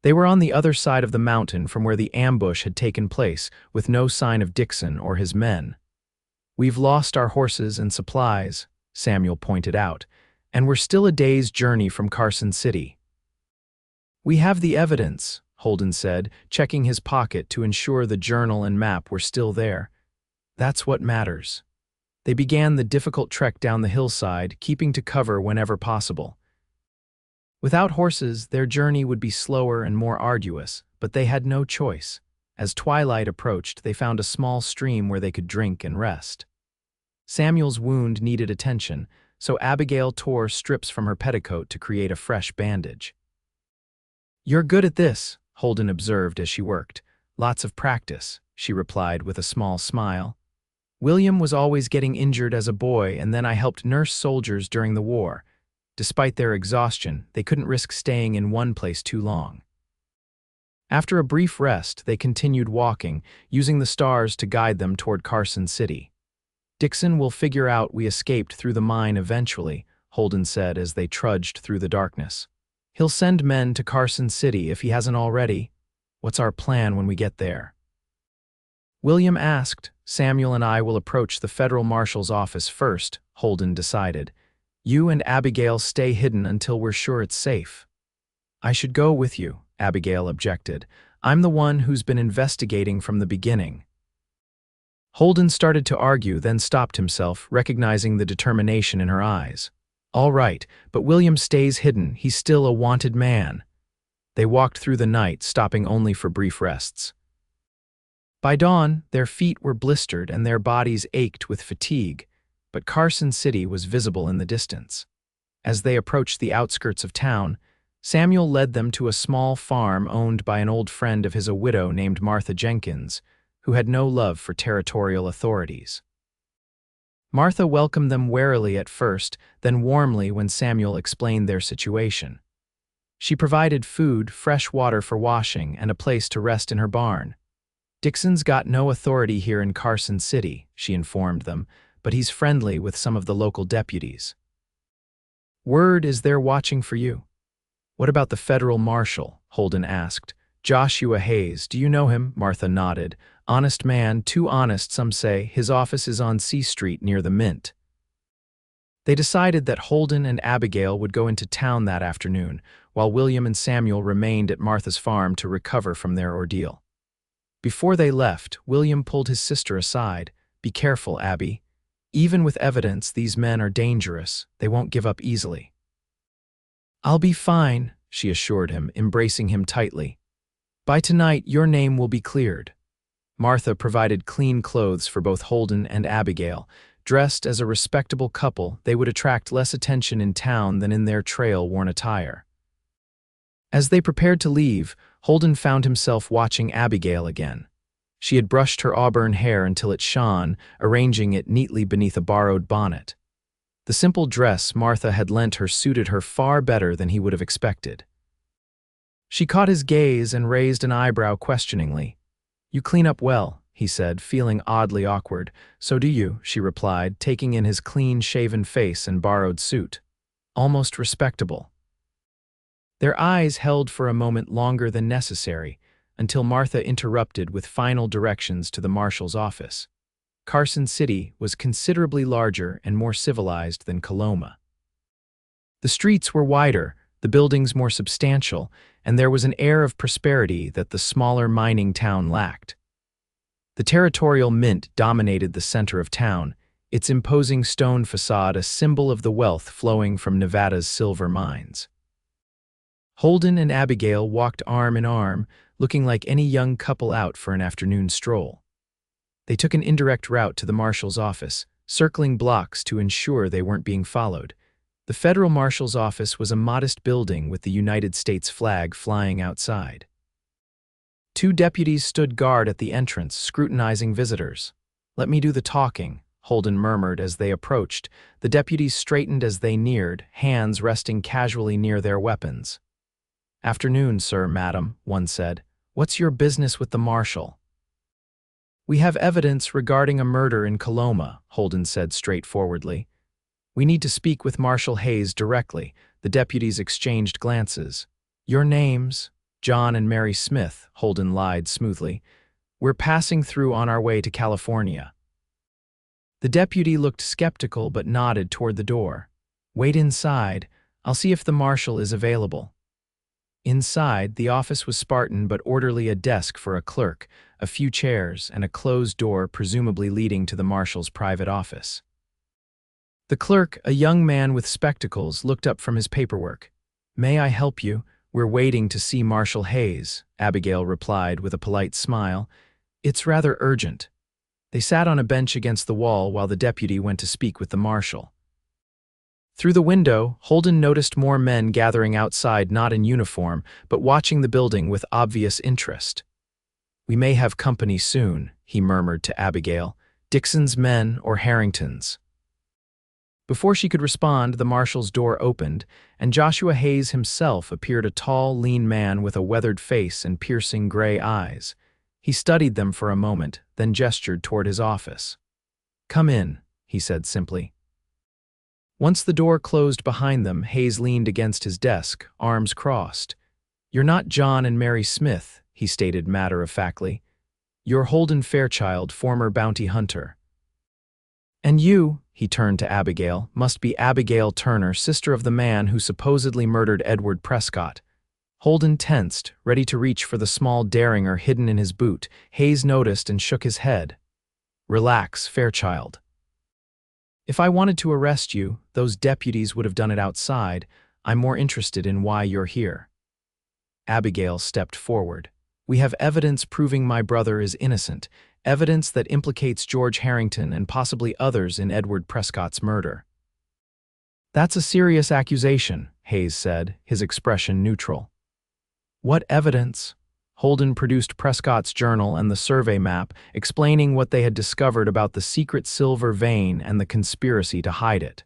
They were on the other side of the mountain from where the ambush had taken place, with no sign of Dixon or his men. "We've lost our horses and supplies," Samuel pointed out, "and we're still a day's journey from Carson City." "We have the evidence," Holden said, checking his pocket to ensure the journal and map were still there. "That's what matters." They began the difficult trek down the hillside, keeping to cover whenever possible. Without horses, their journey would be slower and more arduous, but they had no choice. As twilight approached, they found a small stream where they could drink and rest. Samuel's wound needed attention, so Abigail tore strips from her petticoat to create a fresh bandage. "You're good at this," Holden observed as she worked. "Lots of practice," she replied with a small smile. "William was always getting injured as a boy, and then I helped nurse soldiers during the war. Despite their exhaustion, they couldn't risk staying in one place too long." After a brief rest, they continued walking, using the stars to guide them toward Carson City. "Dixon will figure out we escaped through the mine eventually," Holden said as they trudged through the darkness. "He'll send men to Carson City if he hasn't already. What's our plan when we get there?" William asked. "Samuel and I will approach the federal marshal's office first," Holden decided. "You and Abigail stay hidden until we're sure it's safe." "I should go with you," Abigail objected. "I'm the one who's been investigating from the beginning." Holden started to argue, then stopped himself, recognizing the determination in her eyes. "All right, but William stays hidden. He's still a wanted man." They walked through the night, stopping only for brief rests. By dawn, their feet were blistered and their bodies ached with fatigue, but Carson City was visible in the distance. As they approached the outskirts of town, Samuel led them to a small farm owned by an old friend of his, a widow named Martha Jenkins, who had no love for territorial authorities. Martha welcomed them warily at first, then warmly when Samuel explained their situation. She provided food, fresh water for washing, and a place to rest in her barn. "Dixon's got no authority here in Carson City," she informed them, "but he's friendly with some of the local deputies. Word is they're watching for you." "What about the federal marshal?" Holden asked. "Joshua Hayes, do you know him?" Martha nodded. "Honest man, too honest, some say. His office is on C Street near the Mint." They decided that Holden and Abigail would go into town that afternoon, while William and Samuel remained at Martha's farm to recover from their ordeal. Before they left, William pulled his sister aside. "Be careful, Abby. Even with evidence, these men are dangerous. They won't give up easily." "I'll be fine," she assured him, embracing him tightly. "By tonight, your name will be cleared." Martha provided clean clothes for both Holden and Abigail. Dressed as a respectable couple, they would attract less attention in town than in their trail-worn attire. As they prepared to leave, Holden found himself watching Abigail again. She had brushed her auburn hair until it shone, arranging it neatly beneath a borrowed bonnet. The simple dress Martha had lent her suited her far better than he would have expected. She caught his gaze and raised an eyebrow questioningly. "You clean up well," he said, feeling oddly awkward. "So do you," she replied, taking in his clean-shaven face and borrowed suit. "Almost respectable." Their eyes held for a moment longer than necessary, until Martha interrupted with final directions to the marshal's office. Carson City was considerably larger and more civilized than Coloma. The streets were wider, the buildings more substantial, and there was an air of prosperity that the smaller mining town lacked. The territorial mint dominated the center of town, its imposing stone facade a symbol of the wealth flowing from Nevada's silver mines. Holden and Abigail walked arm in arm, looking like any young couple out for an afternoon stroll. They took an indirect route to the marshal's office, circling blocks to ensure they weren't being followed. The federal marshal's office was a modest building with the United States flag flying outside. Two deputies stood guard at the entrance, scrutinizing visitors. "Let me do the talking," Holden murmured as they approached. The deputies straightened as they neared, hands resting casually near their weapons. "Afternoon, sir, madam," one said. "What's your business with the marshal?" "We have evidence regarding a murder in Coloma," Holden said straightforwardly. "We need to speak with Marshal Hayes directly." The deputies exchanged glances. "Your names?" "John and Mary Smith," Holden lied smoothly. "We're passing through on our way to California." The deputy looked skeptical but nodded toward the door. "Wait inside. I'll see if the marshal is available." Inside, the office was Spartan but orderly, a desk for a clerk, a few chairs, and a closed door presumably leading to the marshal's private office. The clerk, a young man with spectacles, looked up from his paperwork. "May I help you? We're waiting to see Marshal Hayes," Abigail replied with a polite smile. "It's rather urgent." They sat on a bench against the wall while the deputy went to speak with the marshal. Through the window, Holden noticed more men gathering outside, not in uniform, but watching the building with obvious interest. "We may have company soon," he murmured to Abigail. "Dixon's men or Harrington's?" Before she could respond, the marshal's door opened, and Joshua Hayes himself appeared, a tall, lean man with a weathered face and piercing gray eyes. He studied them for a moment, then gestured toward his office. "Come in," he said simply. Once the door closed behind them, Hayes leaned against his desk, arms crossed. "You're not John and Mary Smith," he stated matter-of-factly. "You're Holden Fairchild, former bounty hunter. And you," he turned to Abigail, "must be Abigail Turner, sister of the man who supposedly murdered Edward Prescott." Holden tensed, ready to reach for the small derringer hidden in his boot. Hayes noticed and shook his head. "Relax, Fairchild. If I wanted to arrest you, those deputies would have done it outside. I'm more interested in why you're here." Abigail stepped forward. "We have evidence proving my brother is innocent, evidence that implicates George Harrington and possibly others in Edward Prescott's murder." "That's a serious accusation," Hayes said, his expression neutral. "What evidence?" Holden produced Prescott's journal and the survey map, explaining what they had discovered about the secret silver vein and the conspiracy to hide it.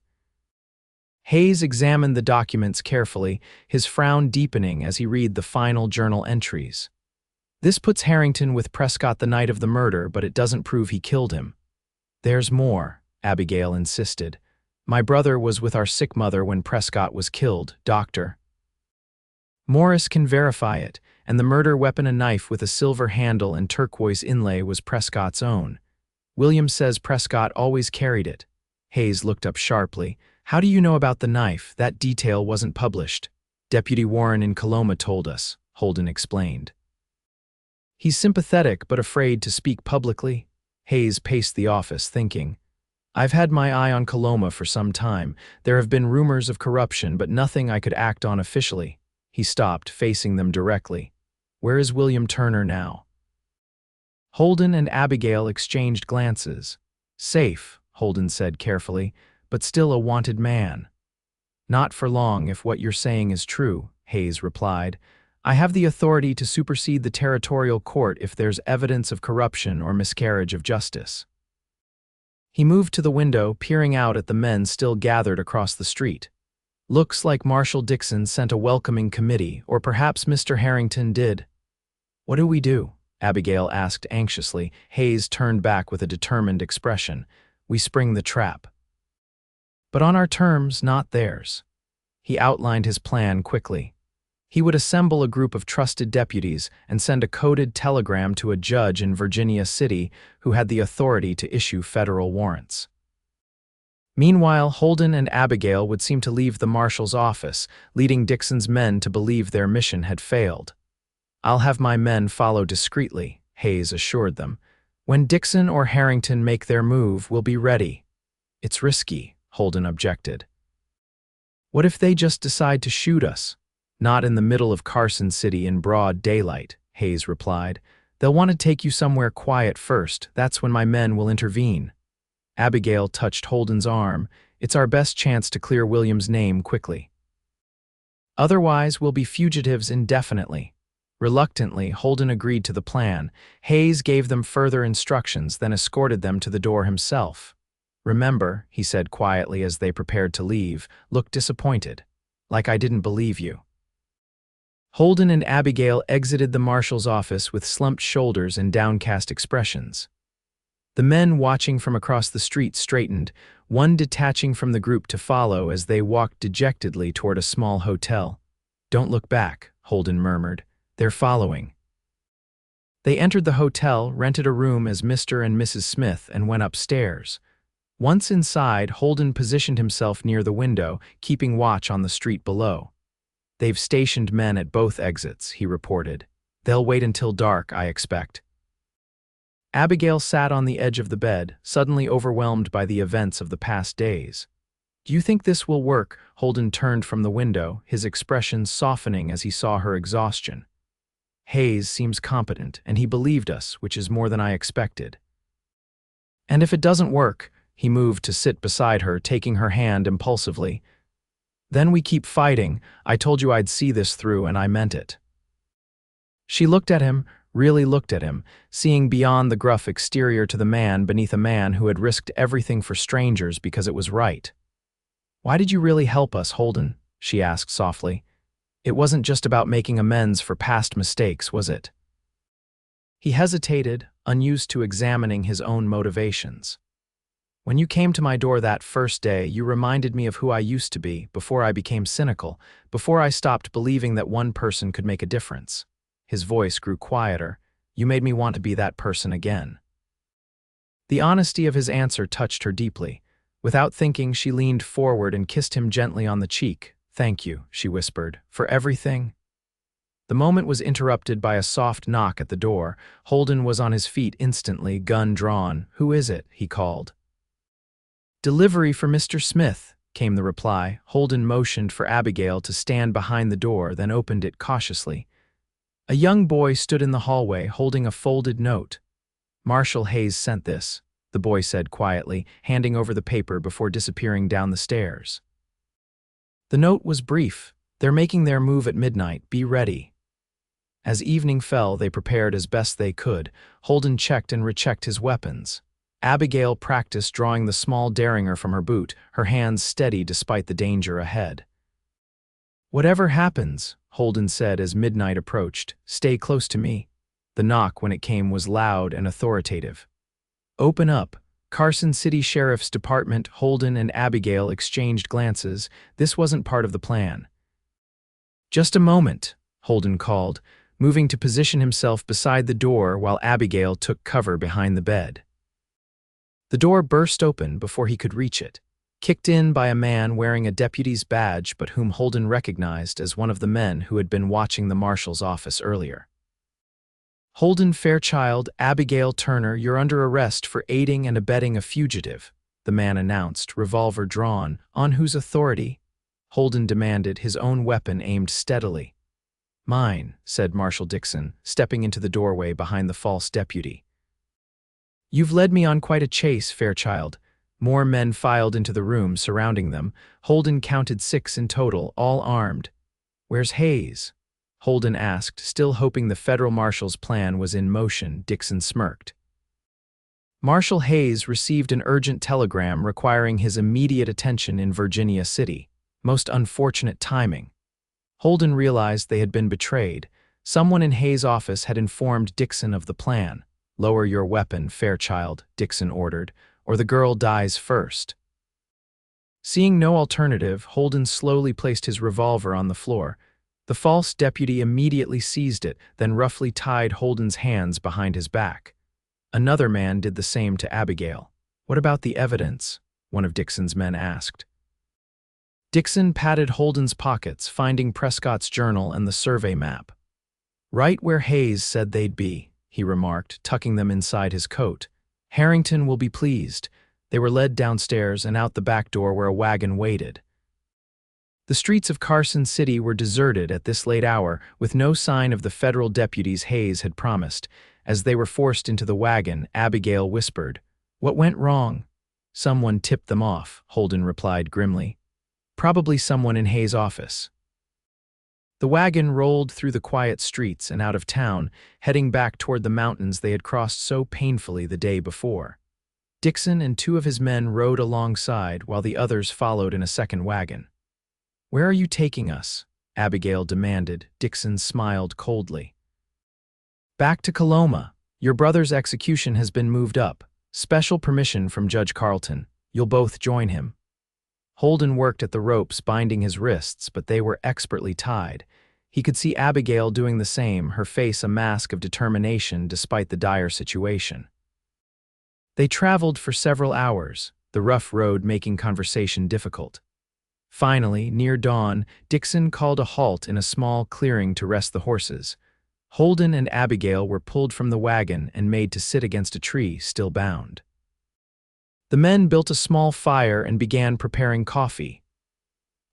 Hayes examined the documents carefully, his frown deepening as he read the final journal entries. "This puts Harrington with Prescott the night of the murder, but it doesn't prove he killed him." "There's more," Abigail insisted. "My brother was with our sick mother when Prescott was killed, Doctor. Morris can verify it, and the murder weapon, a knife with a silver handle and turquoise inlay, was Prescott's own. William says Prescott always carried it." Hayes looked up sharply. "How do you know about the knife? That detail wasn't published." "Deputy Warren in Coloma told us," Holden explained. "He's sympathetic but afraid to speak publicly." Hayes paced the office, thinking. "I've had my eye on Coloma for some time. There have been rumors of corruption, but nothing I could act on officially." He stopped, facing them directly. "Where is William Turner now?" Holden and Abigail exchanged glances. "Safe," Holden said carefully, "but still a wanted man." "Not for long, if what you're saying is true," Hayes replied. I have the authority to supersede the territorial court if there's evidence of corruption or miscarriage of justice. He moved to the window, peering out at the men still gathered across the street. Looks like Marshal Dixon sent a welcoming committee, or perhaps Mr. Harrington did. What do we do? Abigail asked anxiously. Hayes turned back with a determined expression. We spring the trap. But on our terms, not theirs. He outlined his plan quickly. He would assemble a group of trusted deputies and send a coded telegram to a judge in Virginia City who had the authority to issue federal warrants. Meanwhile, Holden and Abigail would seem to leave the marshal's office, leading Dixon's men to believe their mission had failed. I'll have my men follow discreetly, Hayes assured them. When Dixon or Harrington make their move, we'll be ready. It's risky, Holden objected. What if they just decide to shoot us? Not in the middle of Carson City in broad daylight, Hayes replied. They'll want to take you somewhere quiet first. That's when my men will intervene. Abigail touched Holden's arm. It's our best chance to clear William's name quickly. Otherwise, we'll be fugitives indefinitely. Reluctantly, Holden agreed to the plan. Hayes gave them further instructions, then escorted them to the door himself. Remember, he said quietly as they prepared to leave, look disappointed. Like I didn't believe you. Holden and Abigail exited the marshal's office with slumped shoulders and downcast expressions. The men watching from across the street straightened, one detaching from the group to follow as they walked dejectedly toward a small hotel. Don't look back, Holden murmured. They're following. They entered the hotel, rented a room as Mr. and Mrs. Smith, and went upstairs. Once inside, Holden positioned himself near the window, keeping watch on the street below. They've stationed men at both exits, he reported. They'll wait until dark, I expect. Abigail sat on the edge of the bed, suddenly overwhelmed by the events of the past days. Do you think this will work? Holden turned from the window, his expression softening as he saw her exhaustion. Hayes seems competent, and he believed us, which is more than I expected. And if it doesn't work, he moved to sit beside her, taking her hand impulsively. Then we keep fighting. I told you I'd see this through, and I meant it. She looked at him, really looked at him, seeing beyond the gruff exterior to the man beneath a man who had risked everything for strangers because it was right. Why did you really help us, Holden? She asked softly. It wasn't just about making amends for past mistakes, was it? He hesitated, unused to examining his own motivations. When you came to my door that first day, you reminded me of who I used to be, before I became cynical, before I stopped believing that one person could make a difference. His voice grew quieter. You made me want to be that person again. The honesty of his answer touched her deeply. Without thinking, she leaned forward and kissed him gently on the cheek. Thank you, she whispered, for everything. The moment was interrupted by a soft knock at the door. Holden was on his feet instantly, gun drawn. Who is it? He called. Delivery for Mr. Smith, came the reply. Holden motioned for Abigail to stand behind the door, then opened it cautiously. A young boy stood in the hallway, holding a folded note. Marshal Hayes sent this, the boy said quietly, handing over the paper before disappearing down the stairs. The note was brief. They're making their move at midnight. Be ready. As evening fell, they prepared as best they could. Holden checked and rechecked his weapons. Abigail practiced drawing the small derringer from her boot, her hands steady despite the danger ahead. Whatever happens, Holden said as midnight approached, stay close to me. The knock, when it came, was loud and authoritative. Open up. Carson City Sheriff's Department. Holden and Abigail exchanged glances. This wasn't part of the plan. Just a moment, Holden called, moving to position himself beside the door while Abigail took cover behind the bed. The door burst open before he could reach it, kicked in by a man wearing a deputy's badge but whom Holden recognized as one of the men who had been watching the marshal's office earlier. Holden Fairchild, Abigail Turner, you're under arrest for aiding and abetting a fugitive, the man announced, revolver drawn. On whose authority? Holden demanded, his own weapon aimed steadily. Mine, said Marshal Dixon, stepping into the doorway behind the false deputy. You've led me on quite a chase, Fairchild. More men filed into the room surrounding them. Holden counted 6 in total, all armed. Where's Hayes? Holden asked, still hoping the federal marshal's plan was in motion. Dixon smirked. Marshal Hayes received an urgent telegram requiring his immediate attention in Virginia City. Most unfortunate timing. Holden realized they had been betrayed. Someone in Hayes' office had informed Dixon of the plan. "Lower your weapon, Fairchild," Dixon ordered, "or the girl dies first." Seeing no alternative, Holden slowly placed his revolver on the floor. The false deputy immediately seized it, then roughly tied Holden's hands behind his back. Another man did the same to Abigail. "What about the evidence?" one of Dixon's men asked. Dixon patted Holden's pockets, finding Prescott's journal and the survey map. "Right where Hayes said they'd be," he remarked, tucking them inside his coat. "Harrington will be pleased." They were led downstairs and out the back door where a wagon waited. The streets of Carson City were deserted at this late hour, with no sign of the federal deputies Hayes had promised. As they were forced into the wagon, Abigail whispered, "What went wrong?" "Someone tipped them off," Holden replied grimly. "Probably someone in Hayes' office." The wagon rolled through the quiet streets and out of town, heading back toward the mountains they had crossed so painfully the day before. Dixon and two of his men rode alongside while the others followed in a second wagon. "Where are you taking us?" Abigail demanded. Dixon smiled coldly. "Back to Coloma. Your brother's execution has been moved up. Special permission from Judge Carlton. You'll both join him." Holden worked at the ropes binding his wrists, but they were expertly tied. He could see Abigail doing the same, her face a mask of determination despite the dire situation. They traveled for several hours, the rough road making conversation difficult. Finally, near dawn, Dixon called a halt in a small clearing to rest the horses. Holden and Abigail were pulled from the wagon and made to sit against a tree, still bound. The men built a small fire and began preparing coffee.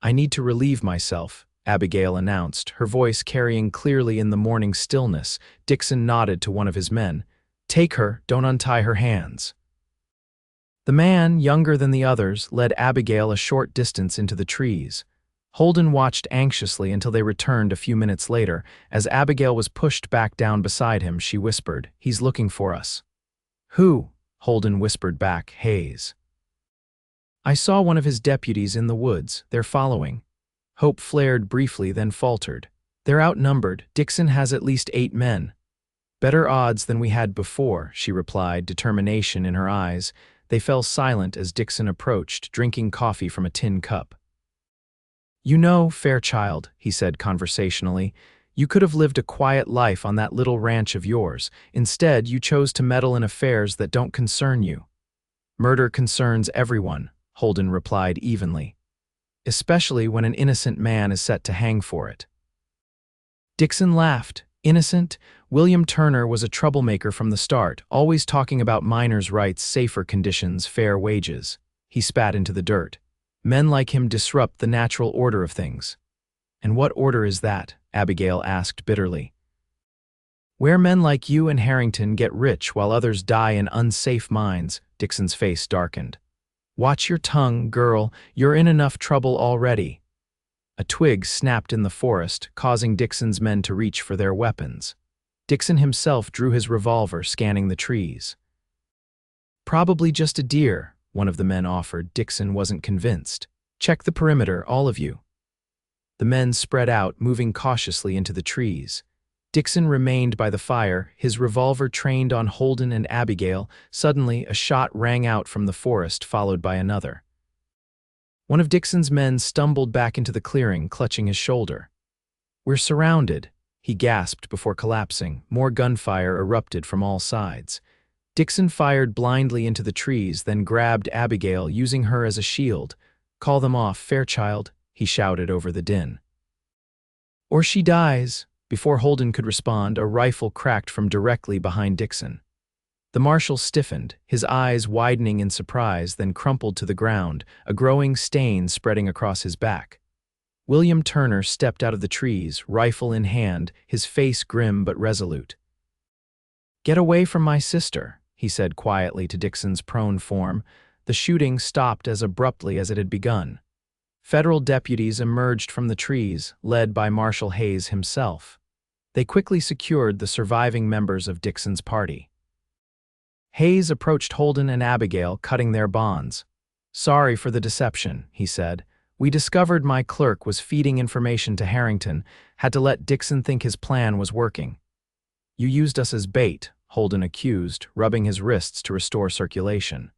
"I need to relieve myself," Abigail announced, her voice carrying clearly in the morning stillness. Dixon nodded to one of his men. "Take her, don't untie her hands." The man, younger than the others, led Abigail a short distance into the trees. Holden watched anxiously until they returned a few minutes later. As Abigail was pushed back down beside him, she whispered, "He's looking for us." "Who?" Holden whispered back, "Hayes." "I saw one of his deputies in the woods. They're following." Hope flared briefly, then faltered. "They're outnumbered. Dixon has at least 8 men." "Better odds than we had before," she replied, determination in her eyes. They fell silent as Dixon approached, drinking coffee from a tin cup. "You know, Fairchild," he said conversationally, "you could have lived a quiet life on that little ranch of yours. Instead, you chose to meddle in affairs that don't concern you." "Murder concerns everyone," Holden replied evenly, "especially when an innocent man is set to hang for it." Dixon laughed. "Innocent? William Turner was a troublemaker from the start, always talking about miners' rights, safer conditions, fair wages." He spat into the dirt. "Men like him disrupt the natural order of things." "And what order is that?" Abigail asked bitterly. "Where men like you and Harrington get rich while others die in unsafe mines." Dixon's face darkened. "Watch your tongue, girl. You're in enough trouble already." A twig snapped in the forest, causing Dixon's men to reach for their weapons. Dixon himself drew his revolver, scanning the trees. "Probably just a deer," one of the men offered. Dixon wasn't convinced. "Check the perimeter, all of you." The men spread out, moving cautiously into the trees. Dixon remained by the fire, his revolver trained on Holden and Abigail. Suddenly, a shot rang out from the forest, followed by another. One of Dixon's men stumbled back into the clearing, clutching his shoulder. "We're surrounded," he gasped before collapsing. More gunfire erupted from all sides. Dixon fired blindly into the trees, then grabbed Abigail, using her as a shield. "Call them off, Fairchild," he shouted over the din. "Or she dies." Before Holden could respond, a rifle cracked from directly behind Dixon. The marshal stiffened, his eyes widening in surprise, then crumpled to the ground, a growing stain spreading across his back. William Turner stepped out of the trees, rifle in hand, his face grim but resolute. "Get away from my sister," he said quietly to Dixon's prone form. The shooting stopped as abruptly as it had begun. Federal deputies emerged from the trees, led by Marshal Hayes himself. They quickly secured the surviving members of Dixon's party. Hayes approached Holden and Abigail, cutting their bonds. "Sorry for the deception," he said. "We discovered my clerk was feeding information to Harrington, had to let Dixon think his plan was working." "You used us as bait," Holden accused, rubbing his wrists to restore circulation.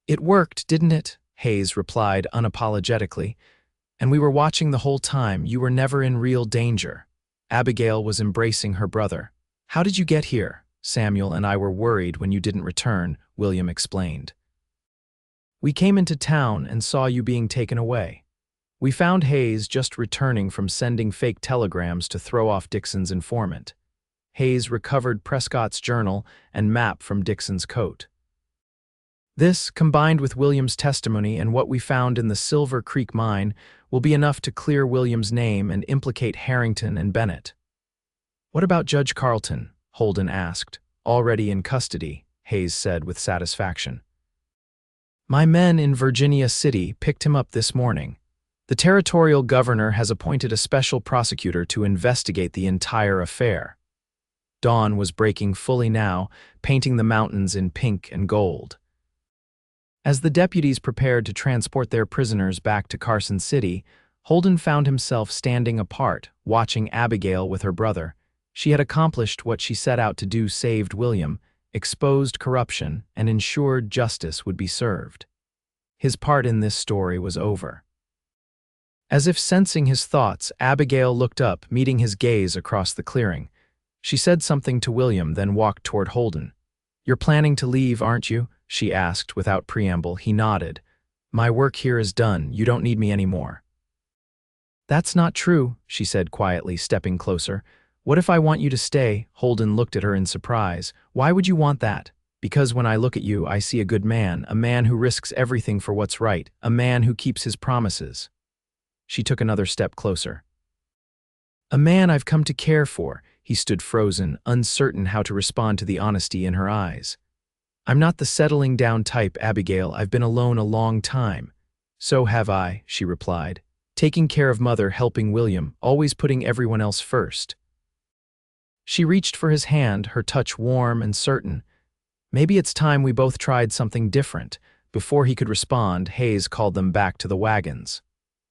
"It worked, didn't it?" Hayes replied unapologetically. "And we were watching the whole time. You were never in real danger." Abigail was embracing her brother. "How did you get here? Samuel and I were worried when you didn't return," William explained. "We came into town and saw you being taken away. We found Hayes just returning from sending fake telegrams to throw off Dixon's informant." Hayes recovered Prescott's journal and map from Dixon's coat. "This, combined with William's testimony and what we found in the Silver Creek mine, will be enough to clear William's name and implicate Harrington and Bennett." "What about Judge Carleton?" Holden asked. "Already in custody," Hayes said with satisfaction. "My men in Virginia City picked him up this morning. The territorial governor has appointed a special prosecutor to investigate the entire affair." Dawn was breaking fully now, painting the mountains in pink and gold. As the deputies prepared to transport their prisoners back to Carson City, Holden found himself standing apart, watching Abigail with her brother. She had accomplished what she set out to do, saved William, exposed corruption, and ensured justice would be served. His part in this story was over. As if sensing his thoughts, Abigail looked up, meeting his gaze across the clearing. She said something to William, then walked toward Holden. "You're planning to leave, aren't you?" she asked without preamble. He nodded. "My work here is done. You don't need me anymore." "That's not true," she said quietly, stepping closer. "What if I want you to stay?" Holden looked at her in surprise. "Why would you want that?" "Because when I look at you, I see a good man, a man who risks everything for what's right, a man who keeps his promises." She took another step closer. "A man I've come to care for." He stood frozen, uncertain how to respond to the honesty in her eyes. "I'm not the settling down type, Abigail. I've been alone a long time." "So have I," she replied. "Taking care of Mother, helping William, always putting everyone else first." She reached for his hand, her touch warm and certain. "Maybe it's time we both tried something different." Before he could respond, Hayes called them back to the wagons.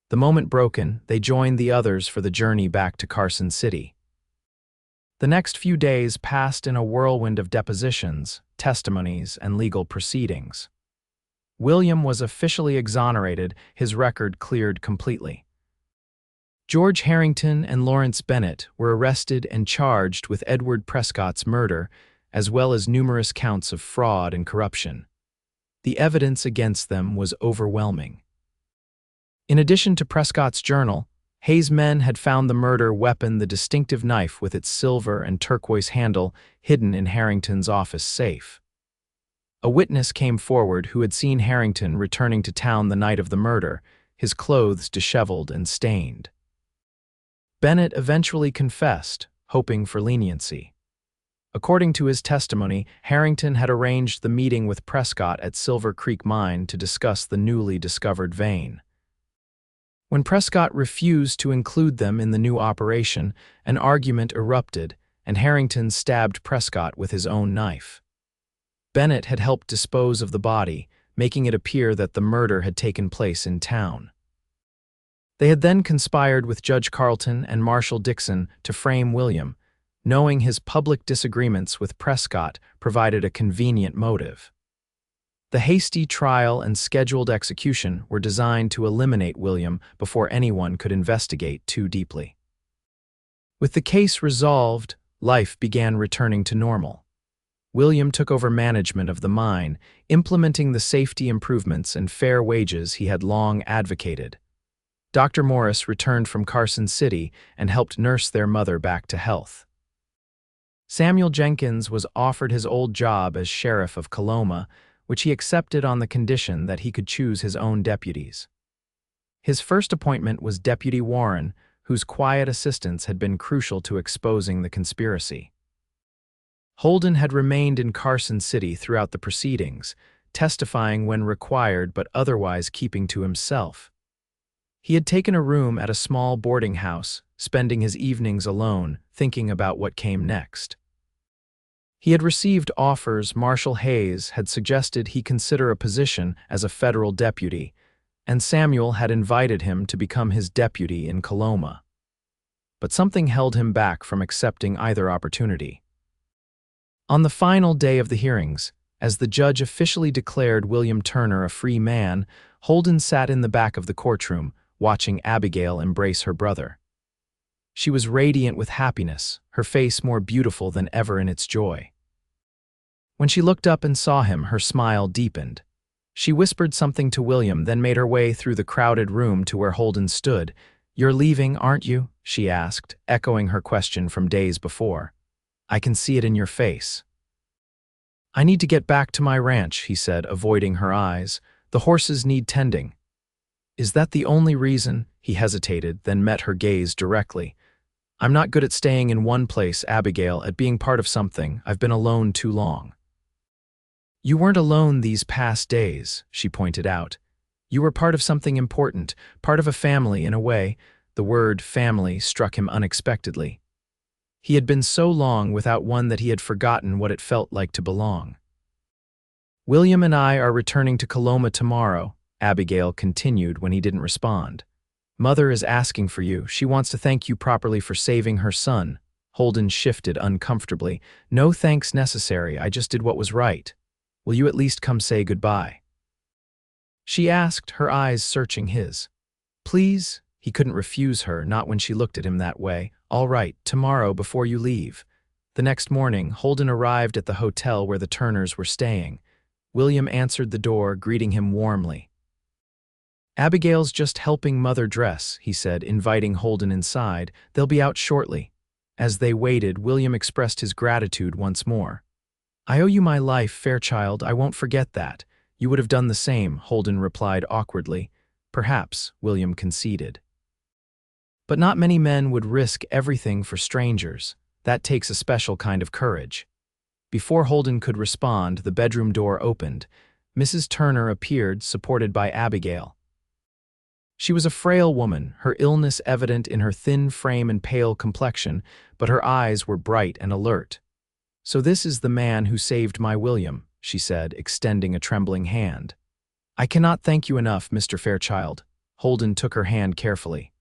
The moment broken, they joined the others for the journey back to Carson City. The next few days passed in a whirlwind of depositions, testimonies, and legal proceedings. William was officially exonerated, his record cleared completely. George Harrington and Lawrence Bennett were arrested and charged with Edward Prescott's murder, as well as numerous counts of fraud and corruption. The evidence against them was overwhelming. In addition to Prescott's journal, Hayes' men had found the murder weapon, the distinctive knife with its silver and turquoise handle, hidden in Harrington's office safe. A witness came forward who had seen Harrington returning to town the night of the murder, his clothes disheveled and stained. Bennett eventually confessed, hoping for leniency. According to his testimony, Harrington had arranged the meeting with Prescott at Silver Creek Mine to discuss the newly discovered vein. When Prescott refused to include them in the new operation, an argument erupted, and Harrington stabbed Prescott with his own knife. Bennett had helped dispose of the body, making it appear that the murder had taken place in town. They had then conspired with Judge Carleton and Marshal Dixon to frame William, knowing his public disagreements with Prescott provided a convenient motive. The hasty trial and scheduled execution were designed to eliminate William before anyone could investigate too deeply. With the case resolved, life began returning to normal. William took over management of the mine, implementing the safety improvements and fair wages he had long advocated. Dr. Morris returned from Carson City and helped nurse their mother back to health. Samuel Jenkins was offered his old job as sheriff of Coloma, which he accepted on the condition that he could choose his own deputies. His first appointment was Deputy Warren, whose quiet assistance had been crucial to exposing the conspiracy. Holden had remained in Carson City throughout the proceedings, testifying when required but otherwise keeping to himself. He had taken a room at a small boarding house, spending his evenings alone, thinking about what came next. He had received offers. Marshal Hayes had suggested he consider a position as a federal deputy, and Samuel had invited him to become his deputy in Coloma. But something held him back from accepting either opportunity. On the final day of the hearings, as the judge officially declared William Turner a free man, Holden sat in the back of the courtroom, watching Abigail embrace her brother. She was radiant with happiness, her face more beautiful than ever in its joy. When she looked up and saw him, her smile deepened. She whispered something to William, then made her way through the crowded room to where Holden stood. "You're leaving, aren't you?" she asked, echoing her question from days before. "I can see it in your face." "I need to get back to my ranch," he said, avoiding her eyes. "The horses need tending." "Is that the only reason?" He hesitated, then met her gaze directly. "I'm not good at staying in one place, Abigail, at being part of something. I've been alone too long." "You weren't alone these past days," she pointed out. "You were part of something important, part of a family in a way." The word family struck him unexpectedly. He had been so long without one that he had forgotten what it felt like to belong. "William and I are returning to Coloma tomorrow," Abigail continued when he didn't respond. "Mother is asking for you. She wants to thank you properly for saving her son." Holden shifted uncomfortably. "No thanks necessary. I just did what was right. Will you at least come say goodbye?" She asked, her eyes searching his. "Please?" He couldn't refuse her, not when she looked at him that way. "All right, tomorrow before you leave." The next morning, Holden arrived at the hotel where the Turners were staying. William answered the door, greeting him warmly. "Abigail's just helping Mother dress," he said, inviting Holden inside. "They'll be out shortly." As they waited, William expressed his gratitude once more. "I owe you my life, Fairchild. I won't forget that." "You would have done the same," Holden replied awkwardly. "Perhaps," William conceded. "But not many men would risk everything for strangers. That takes a special kind of courage." Before Holden could respond, the bedroom door opened. Mrs. Turner appeared, supported by Abigail. She was a frail woman, her illness evident in her thin frame and pale complexion, but her eyes were bright and alert. "So this is the man who saved my William," she said, extending a trembling hand. "I cannot thank you enough, Mr. Fairchild." Holden took her hand carefully.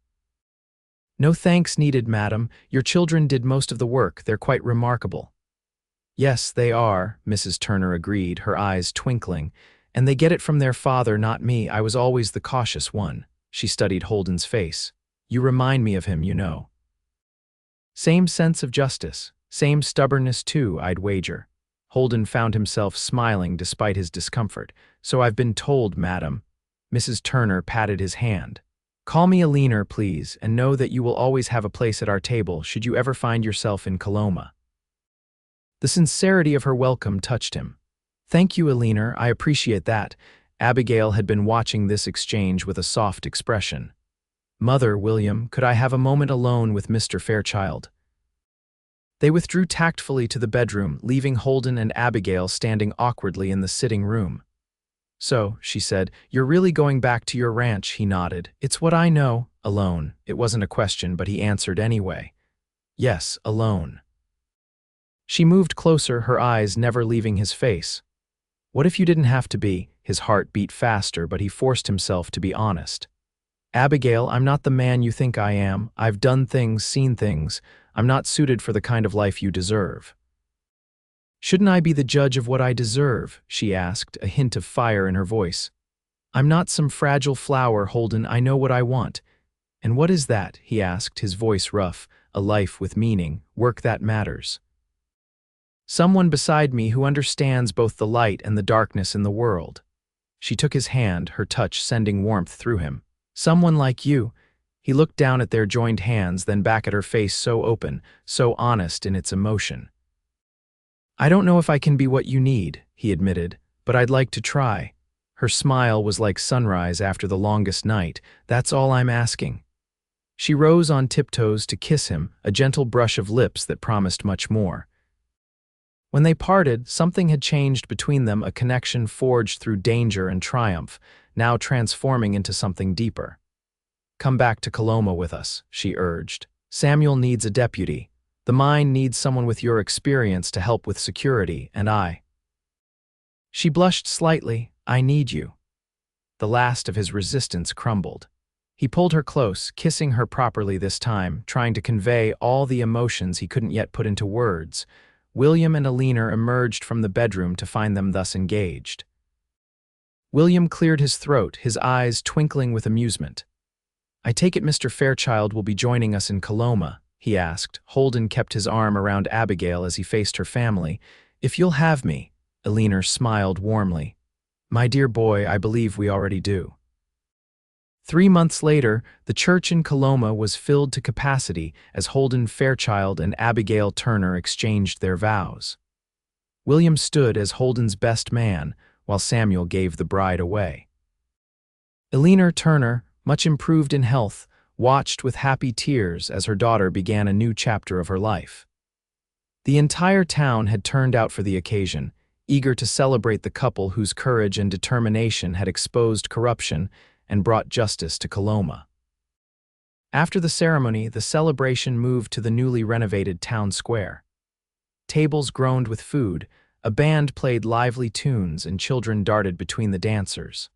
"No thanks needed, madam. Your children did most of the work. They're quite remarkable." "Yes, they are," Mrs. Turner agreed, her eyes twinkling. "And they get it from their father, not me. I was always the cautious one." She studied Holden's face. "You remind me of him, you know." "Same sense of justice. Same stubbornness, too, I'd wager." Holden found himself smiling despite his discomfort. "So I've been told, madam." Mrs. Turner patted his hand. "Call me Alina, please, and know that you will always have a place at our table should you ever find yourself in Coloma." The sincerity of her welcome touched him. "Thank you, Alina, I appreciate that." Abigail had been watching this exchange with a soft expression. "Mother, William, could I have a moment alone with Mr. Fairchild?" They withdrew tactfully to the bedroom, leaving Holden and Abigail standing awkwardly in the sitting room. "So," she said, "you're really going back to your ranch?" He nodded. "It's what I know." "Alone." It wasn't a question, but he answered anyway. "Yes, alone." She moved closer, her eyes never leaving his face. "What if you didn't have to be?" His heart beat faster, but he forced himself to be honest. "Abigail, I'm not the man you think I am. I've done things, seen things. I'm not suited for the kind of life you deserve." "Shouldn't I be the judge of what I deserve?" she asked, a hint of fire in her voice. "I'm not some fragile flower, Holden. I know what I want." "And what is that?" he asked, his voice rough. "A life with meaning, work that matters. Someone beside me who understands both the light and the darkness in the world." She took his hand, her touch sending warmth through him. "Someone like you." He looked down at their joined hands, then back at her face so open, so honest in its emotion. "I don't know if I can be what you need," he admitted, "but I'd like to try." Her smile was like sunrise after the longest night. "That's all I'm asking." She rose on tiptoes to kiss him, a gentle brush of lips that promised much more. When they parted, something had changed between them, a connection forged through danger and triumph, now transforming into something deeper. "Come back to Coloma with us," she urged. "Samuel needs a deputy. The mine needs someone with your experience to help with security, and I—" She blushed slightly. "I need you." The last of his resistance crumbled. He pulled her close, kissing her properly this time, trying to convey all the emotions he couldn't yet put into words. William and Alina emerged from the bedroom to find them thus engaged. William cleared his throat, his eyes twinkling with amusement. "I take it Mr. Fairchild will be joining us in Coloma?" he asked. Holden kept his arm around Abigail as he faced her family. "If you'll have me," Alina smiled warmly. "My dear boy, I believe we already do." 3 months later, the church in Coloma was filled to capacity as Holden Fairchild and Abigail Turner exchanged their vows. William stood as Holden's best man, while Samuel gave the bride away. Alina Turner, much improved in health, watched with happy tears as her daughter began a new chapter of her life. The entire town had turned out for the occasion, eager to celebrate the couple whose courage and determination had exposed corruption and brought justice to Coloma. After the ceremony, the celebration moved to the newly renovated town square. Tables groaned with food, a band played lively tunes, and children darted between the dancers.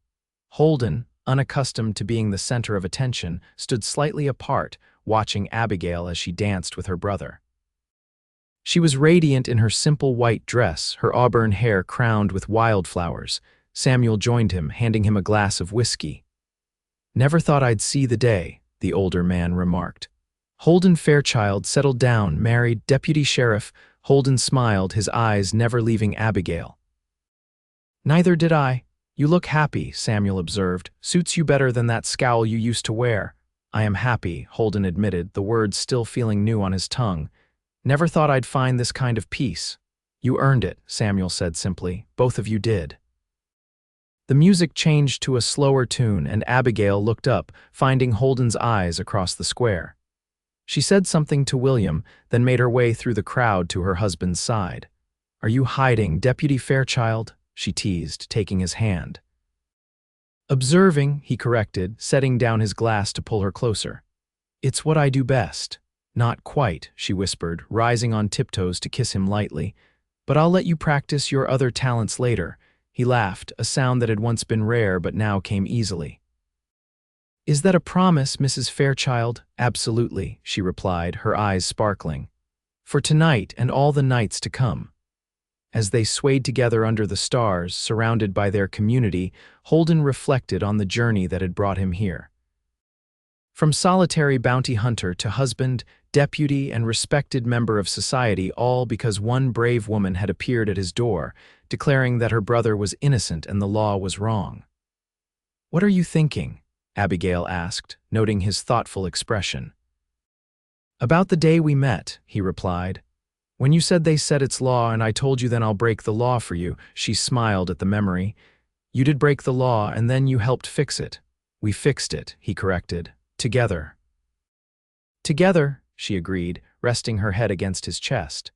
Holden, unaccustomed to being the center of attention, stood slightly apart, watching Abigail as she danced with her brother. She was radiant in her simple white dress, her auburn hair crowned with wildflowers. Samuel joined him, handing him a glass of whiskey. "Never thought I'd see the day," the older man remarked. Holden Fairchild settled down, married, deputy sheriff. Holden smiled, his eyes never leaving Abigail. "Neither did I. You look happy," Samuel observed. "Suits you better than that scowl you used to wear." "I am happy," Holden admitted, the words still feeling new on his tongue. "Never thought I'd find this kind of peace." "You earned it," Samuel said simply. "Both of you did." The music changed to a slower tune, and Abigail looked up, finding Holden's eyes across the square. She said something to William, then made her way through the crowd to her husband's side. "Are you hiding, Deputy Fairchild?" she teased, taking his hand. "Observing," he corrected, setting down his glass to pull her closer. "It's what I do best." "Not quite," she whispered, rising on tiptoes to kiss him lightly. "But I'll let you practice your other talents later." He laughed, a sound that had once been rare but now came easily. "Is that a promise, Mrs. Fairchild?" "Absolutely," she replied, her eyes sparkling. "For tonight and all the nights to come." As they swayed together under the stars, surrounded by their community, Holden reflected on the journey that had brought him here. From solitary bounty hunter to husband, deputy, and respected member of society, all because one brave woman had appeared at his door, declaring that her brother was innocent and the law was wrong. "What are you thinking?" Abigail asked, noting his thoughtful expression. "About the day we met," he replied. "When you said they said it's law and I told you then I'll break the law for you," she smiled at the memory. "You did break the law and then you helped fix it." "We fixed it," he corrected. "Together." "Together," she agreed, resting her head against his chest.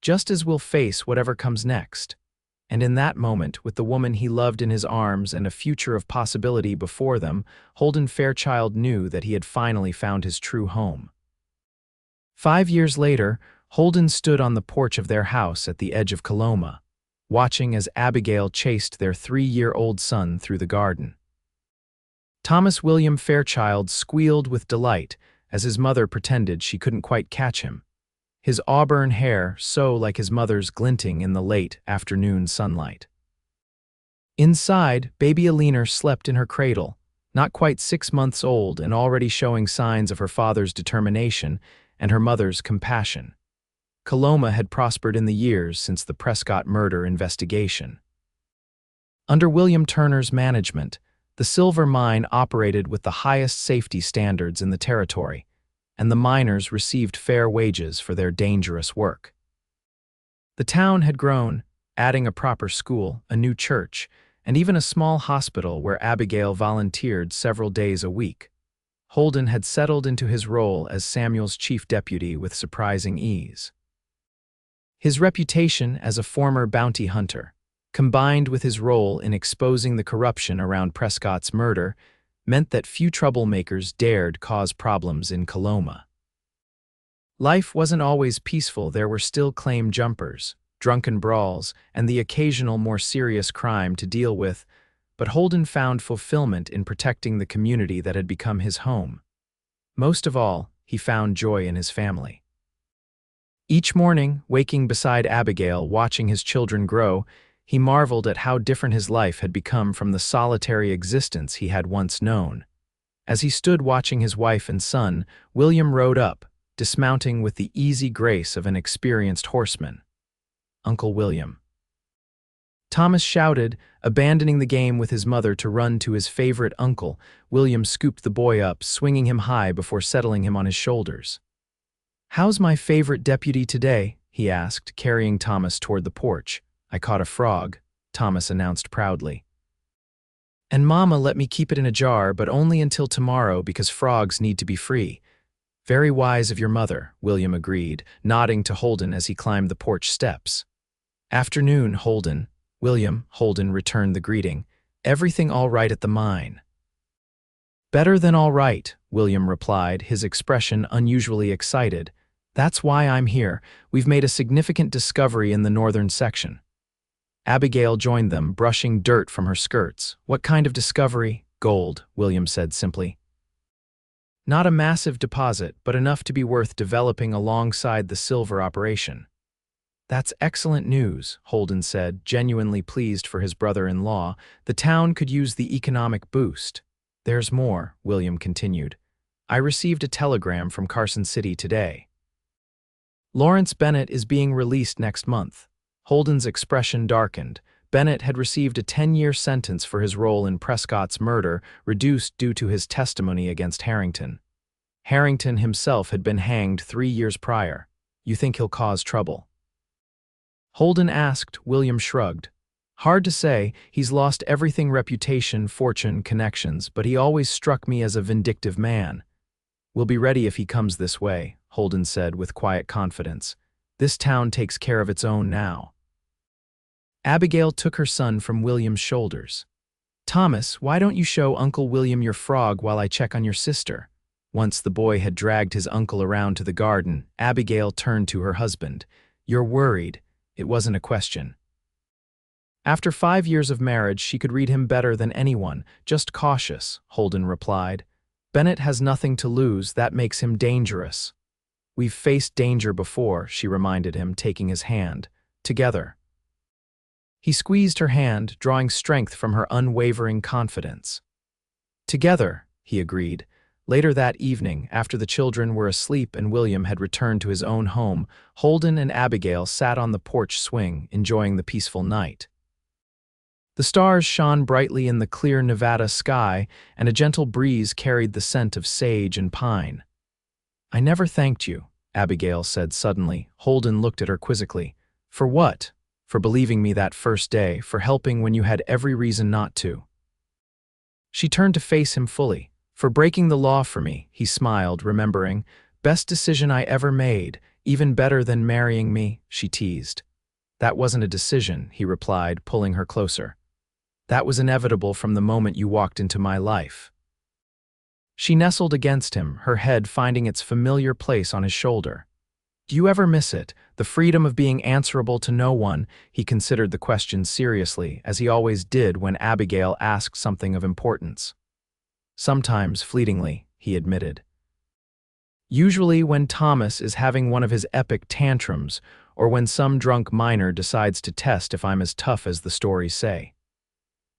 "Just as we'll face whatever comes next." And in that moment, with the woman he loved in his arms and a future of possibility before them, Holden Fairchild knew that he had finally found his true home. 5 years later, Holden stood on the porch of their house at the edge of Coloma, watching as Abigail chased their 3-year-old son through the garden. Thomas William Fairchild squealed with delight as his mother pretended she couldn't quite catch him, his auburn hair so like his mother's glinting in the late afternoon sunlight. Inside, baby Alina slept in her cradle, not quite 6 months old and already showing signs of her father's determination and her mother's compassion. Coloma had prospered in the years since the Prescott murder investigation. Under William Turner's management, the silver mine operated with the highest safety standards in the territory, and the miners received fair wages for their dangerous work. The town had grown, adding a proper school, a new church, and even a small hospital where Abigail volunteered several days a week. Holden had settled into his role as Samuel's chief deputy with surprising ease. His reputation as a former bounty hunter, combined with his role in exposing the corruption around Prescott's murder, meant that few troublemakers dared cause problems in Coloma. Life wasn't always peaceful. There were still claim jumpers, drunken brawls, and the occasional more serious crime to deal with, but Holden found fulfillment in protecting the community that had become his home. Most of all, he found joy in his family. Each morning, waking beside Abigail, watching his children grow, he marveled at how different his life had become from the solitary existence he had once known. As he stood watching his wife and son, William rode up, dismounting with the easy grace of an experienced horseman. "Uncle William." Thomas shouted, abandoning the game with his mother to run to his favorite uncle. William scooped the boy up, swinging him high before settling him on his shoulders. "How's my favorite deputy today?" he asked, carrying Thomas toward the porch. "I caught a frog," Thomas announced proudly. "And Mama let me keep it in a jar, but only until tomorrow because frogs need to be free." "Very wise of your mother," William agreed, nodding to Holden as he climbed the porch steps. "Afternoon, Holden." Holden returned the greeting. "Everything all right at the mine?" "Better than all right," William replied, his expression unusually excited. "That's why I'm here. We've made a significant discovery in the northern section." Abigail joined them, brushing dirt from her skirts. "What kind of discovery?" "Gold," William said simply. "Not a massive deposit, but enough to be worth developing alongside the silver operation." "That's excellent news," Holden said, genuinely pleased for his brother-in-law. "The town could use the economic boost." "There's more," William continued. "I received a telegram from Carson City today. Lawrence Bennett is being released next month." Holden's expression darkened. Bennett had received a 10-year sentence for his role in Prescott's murder, reduced due to his testimony against Harrington. Harrington himself had been hanged 3 years prior. "You think he'll cause trouble?" Holden asked. William shrugged. "Hard to say. He's lost everything: reputation, fortune, connections, but he always struck me as a vindictive man." "We'll be ready if he comes this way," Holden said with quiet confidence. "This town takes care of its own now." Abigail took her son from William's shoulders. "Thomas, why don't you show Uncle William your frog while I check on your sister?" Once the boy had dragged his uncle around to the garden, Abigail turned to her husband. "You're worried." It wasn't a question. After 5 years of marriage, she could read him better than anyone. "Just cautious," Holden replied. "Bennett has nothing to lose. That makes him dangerous." "We've faced danger before," she reminded him, taking his hand. "Together." He squeezed her hand, drawing strength from her unwavering confidence. "Together," he agreed. Later that evening, after the children were asleep and William had returned to his own home, Holden and Abigail sat on the porch swing, enjoying the peaceful night. The stars shone brightly in the clear Nevada sky, and a gentle breeze carried the scent of sage and pine. "I never thanked you," Abigail said suddenly. Holden looked at her quizzically. "For what?" "For believing me that first day, for helping when you had every reason not to." She turned to face him fully. "For breaking the law for me," he smiled, remembering. "Best decision I ever made, even better than marrying me," she teased. "That wasn't a decision," he replied, pulling her closer. "That was inevitable from the moment you walked into my life." She nestled against him, her head finding its familiar place on his shoulder. "Do you ever miss it, the freedom of being answerable to no one?" He considered the question seriously, as he always did when Abigail asked something of importance. "Sometimes, fleetingly," he admitted. "Usually when Thomas is having one of his epic tantrums, or when some drunk miner decides to test if I'm as tough as the stories say."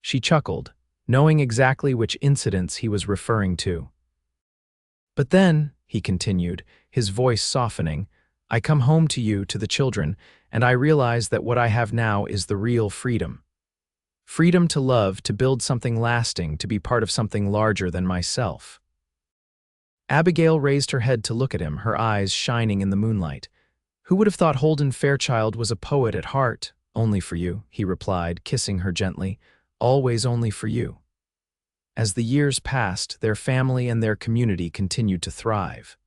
She chuckled, knowing exactly which incidents he was referring to. "But then," he continued, his voice softening, "I come home to you, to the children, and I realize that what I have now is the real freedom. Freedom to love, to build something lasting, to be part of something larger than myself." Abigail raised her head to look at him, her eyes shining in the moonlight. "Who would have thought Holden Fairchild was a poet at heart?" "Only for you," he replied, kissing her gently. "Always only for you." As the years passed, their family and their community continued to thrive.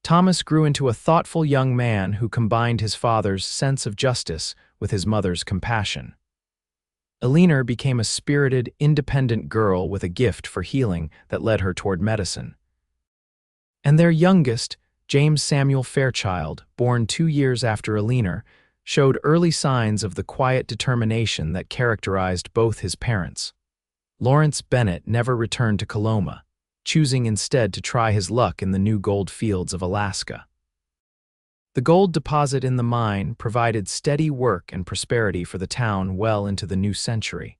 Thomas grew into a thoughtful young man who combined his father's sense of justice with his mother's compassion. Eleanor became a spirited, independent girl with a gift for healing that led her toward medicine. And their youngest, James Samuel Fairchild, born 2 years after Eleanor, showed early signs of the quiet determination that characterized both his parents. Lawrence Bennett never returned to Coloma, choosing instead to try his luck in the new gold fields of Alaska. The gold deposit in the mine provided steady work and prosperity for the town well into the new century.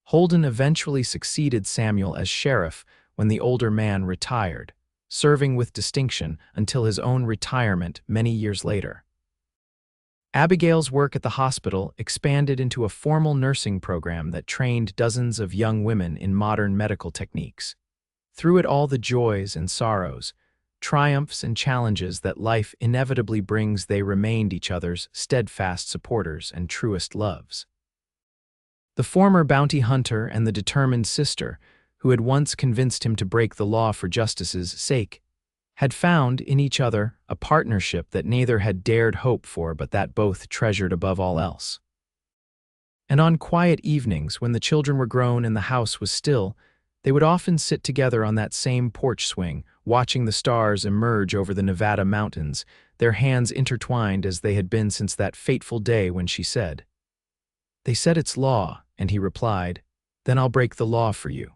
Holden eventually succeeded Samuel as sheriff when the older man retired, serving with distinction until his own retirement many years later. Abigail's work at the hospital expanded into a formal nursing program that trained dozens of young women in modern medical techniques. Through it all, the joys and sorrows, triumphs and challenges that life inevitably brings, they remained each other's steadfast supporters and truest loves. The former bounty hunter and the determined sister, who had once convinced him to break the law for justice's sake, had found in each other a partnership that neither had dared hope for but that both treasured above all else. And on quiet evenings, when the children were grown and the house was still, they would often sit together on that same porch swing, watching the stars emerge over the Nevada mountains, their hands intertwined as they had been since that fateful day when she said, "They said it's law," and he replied, "Then I'll break the law for you."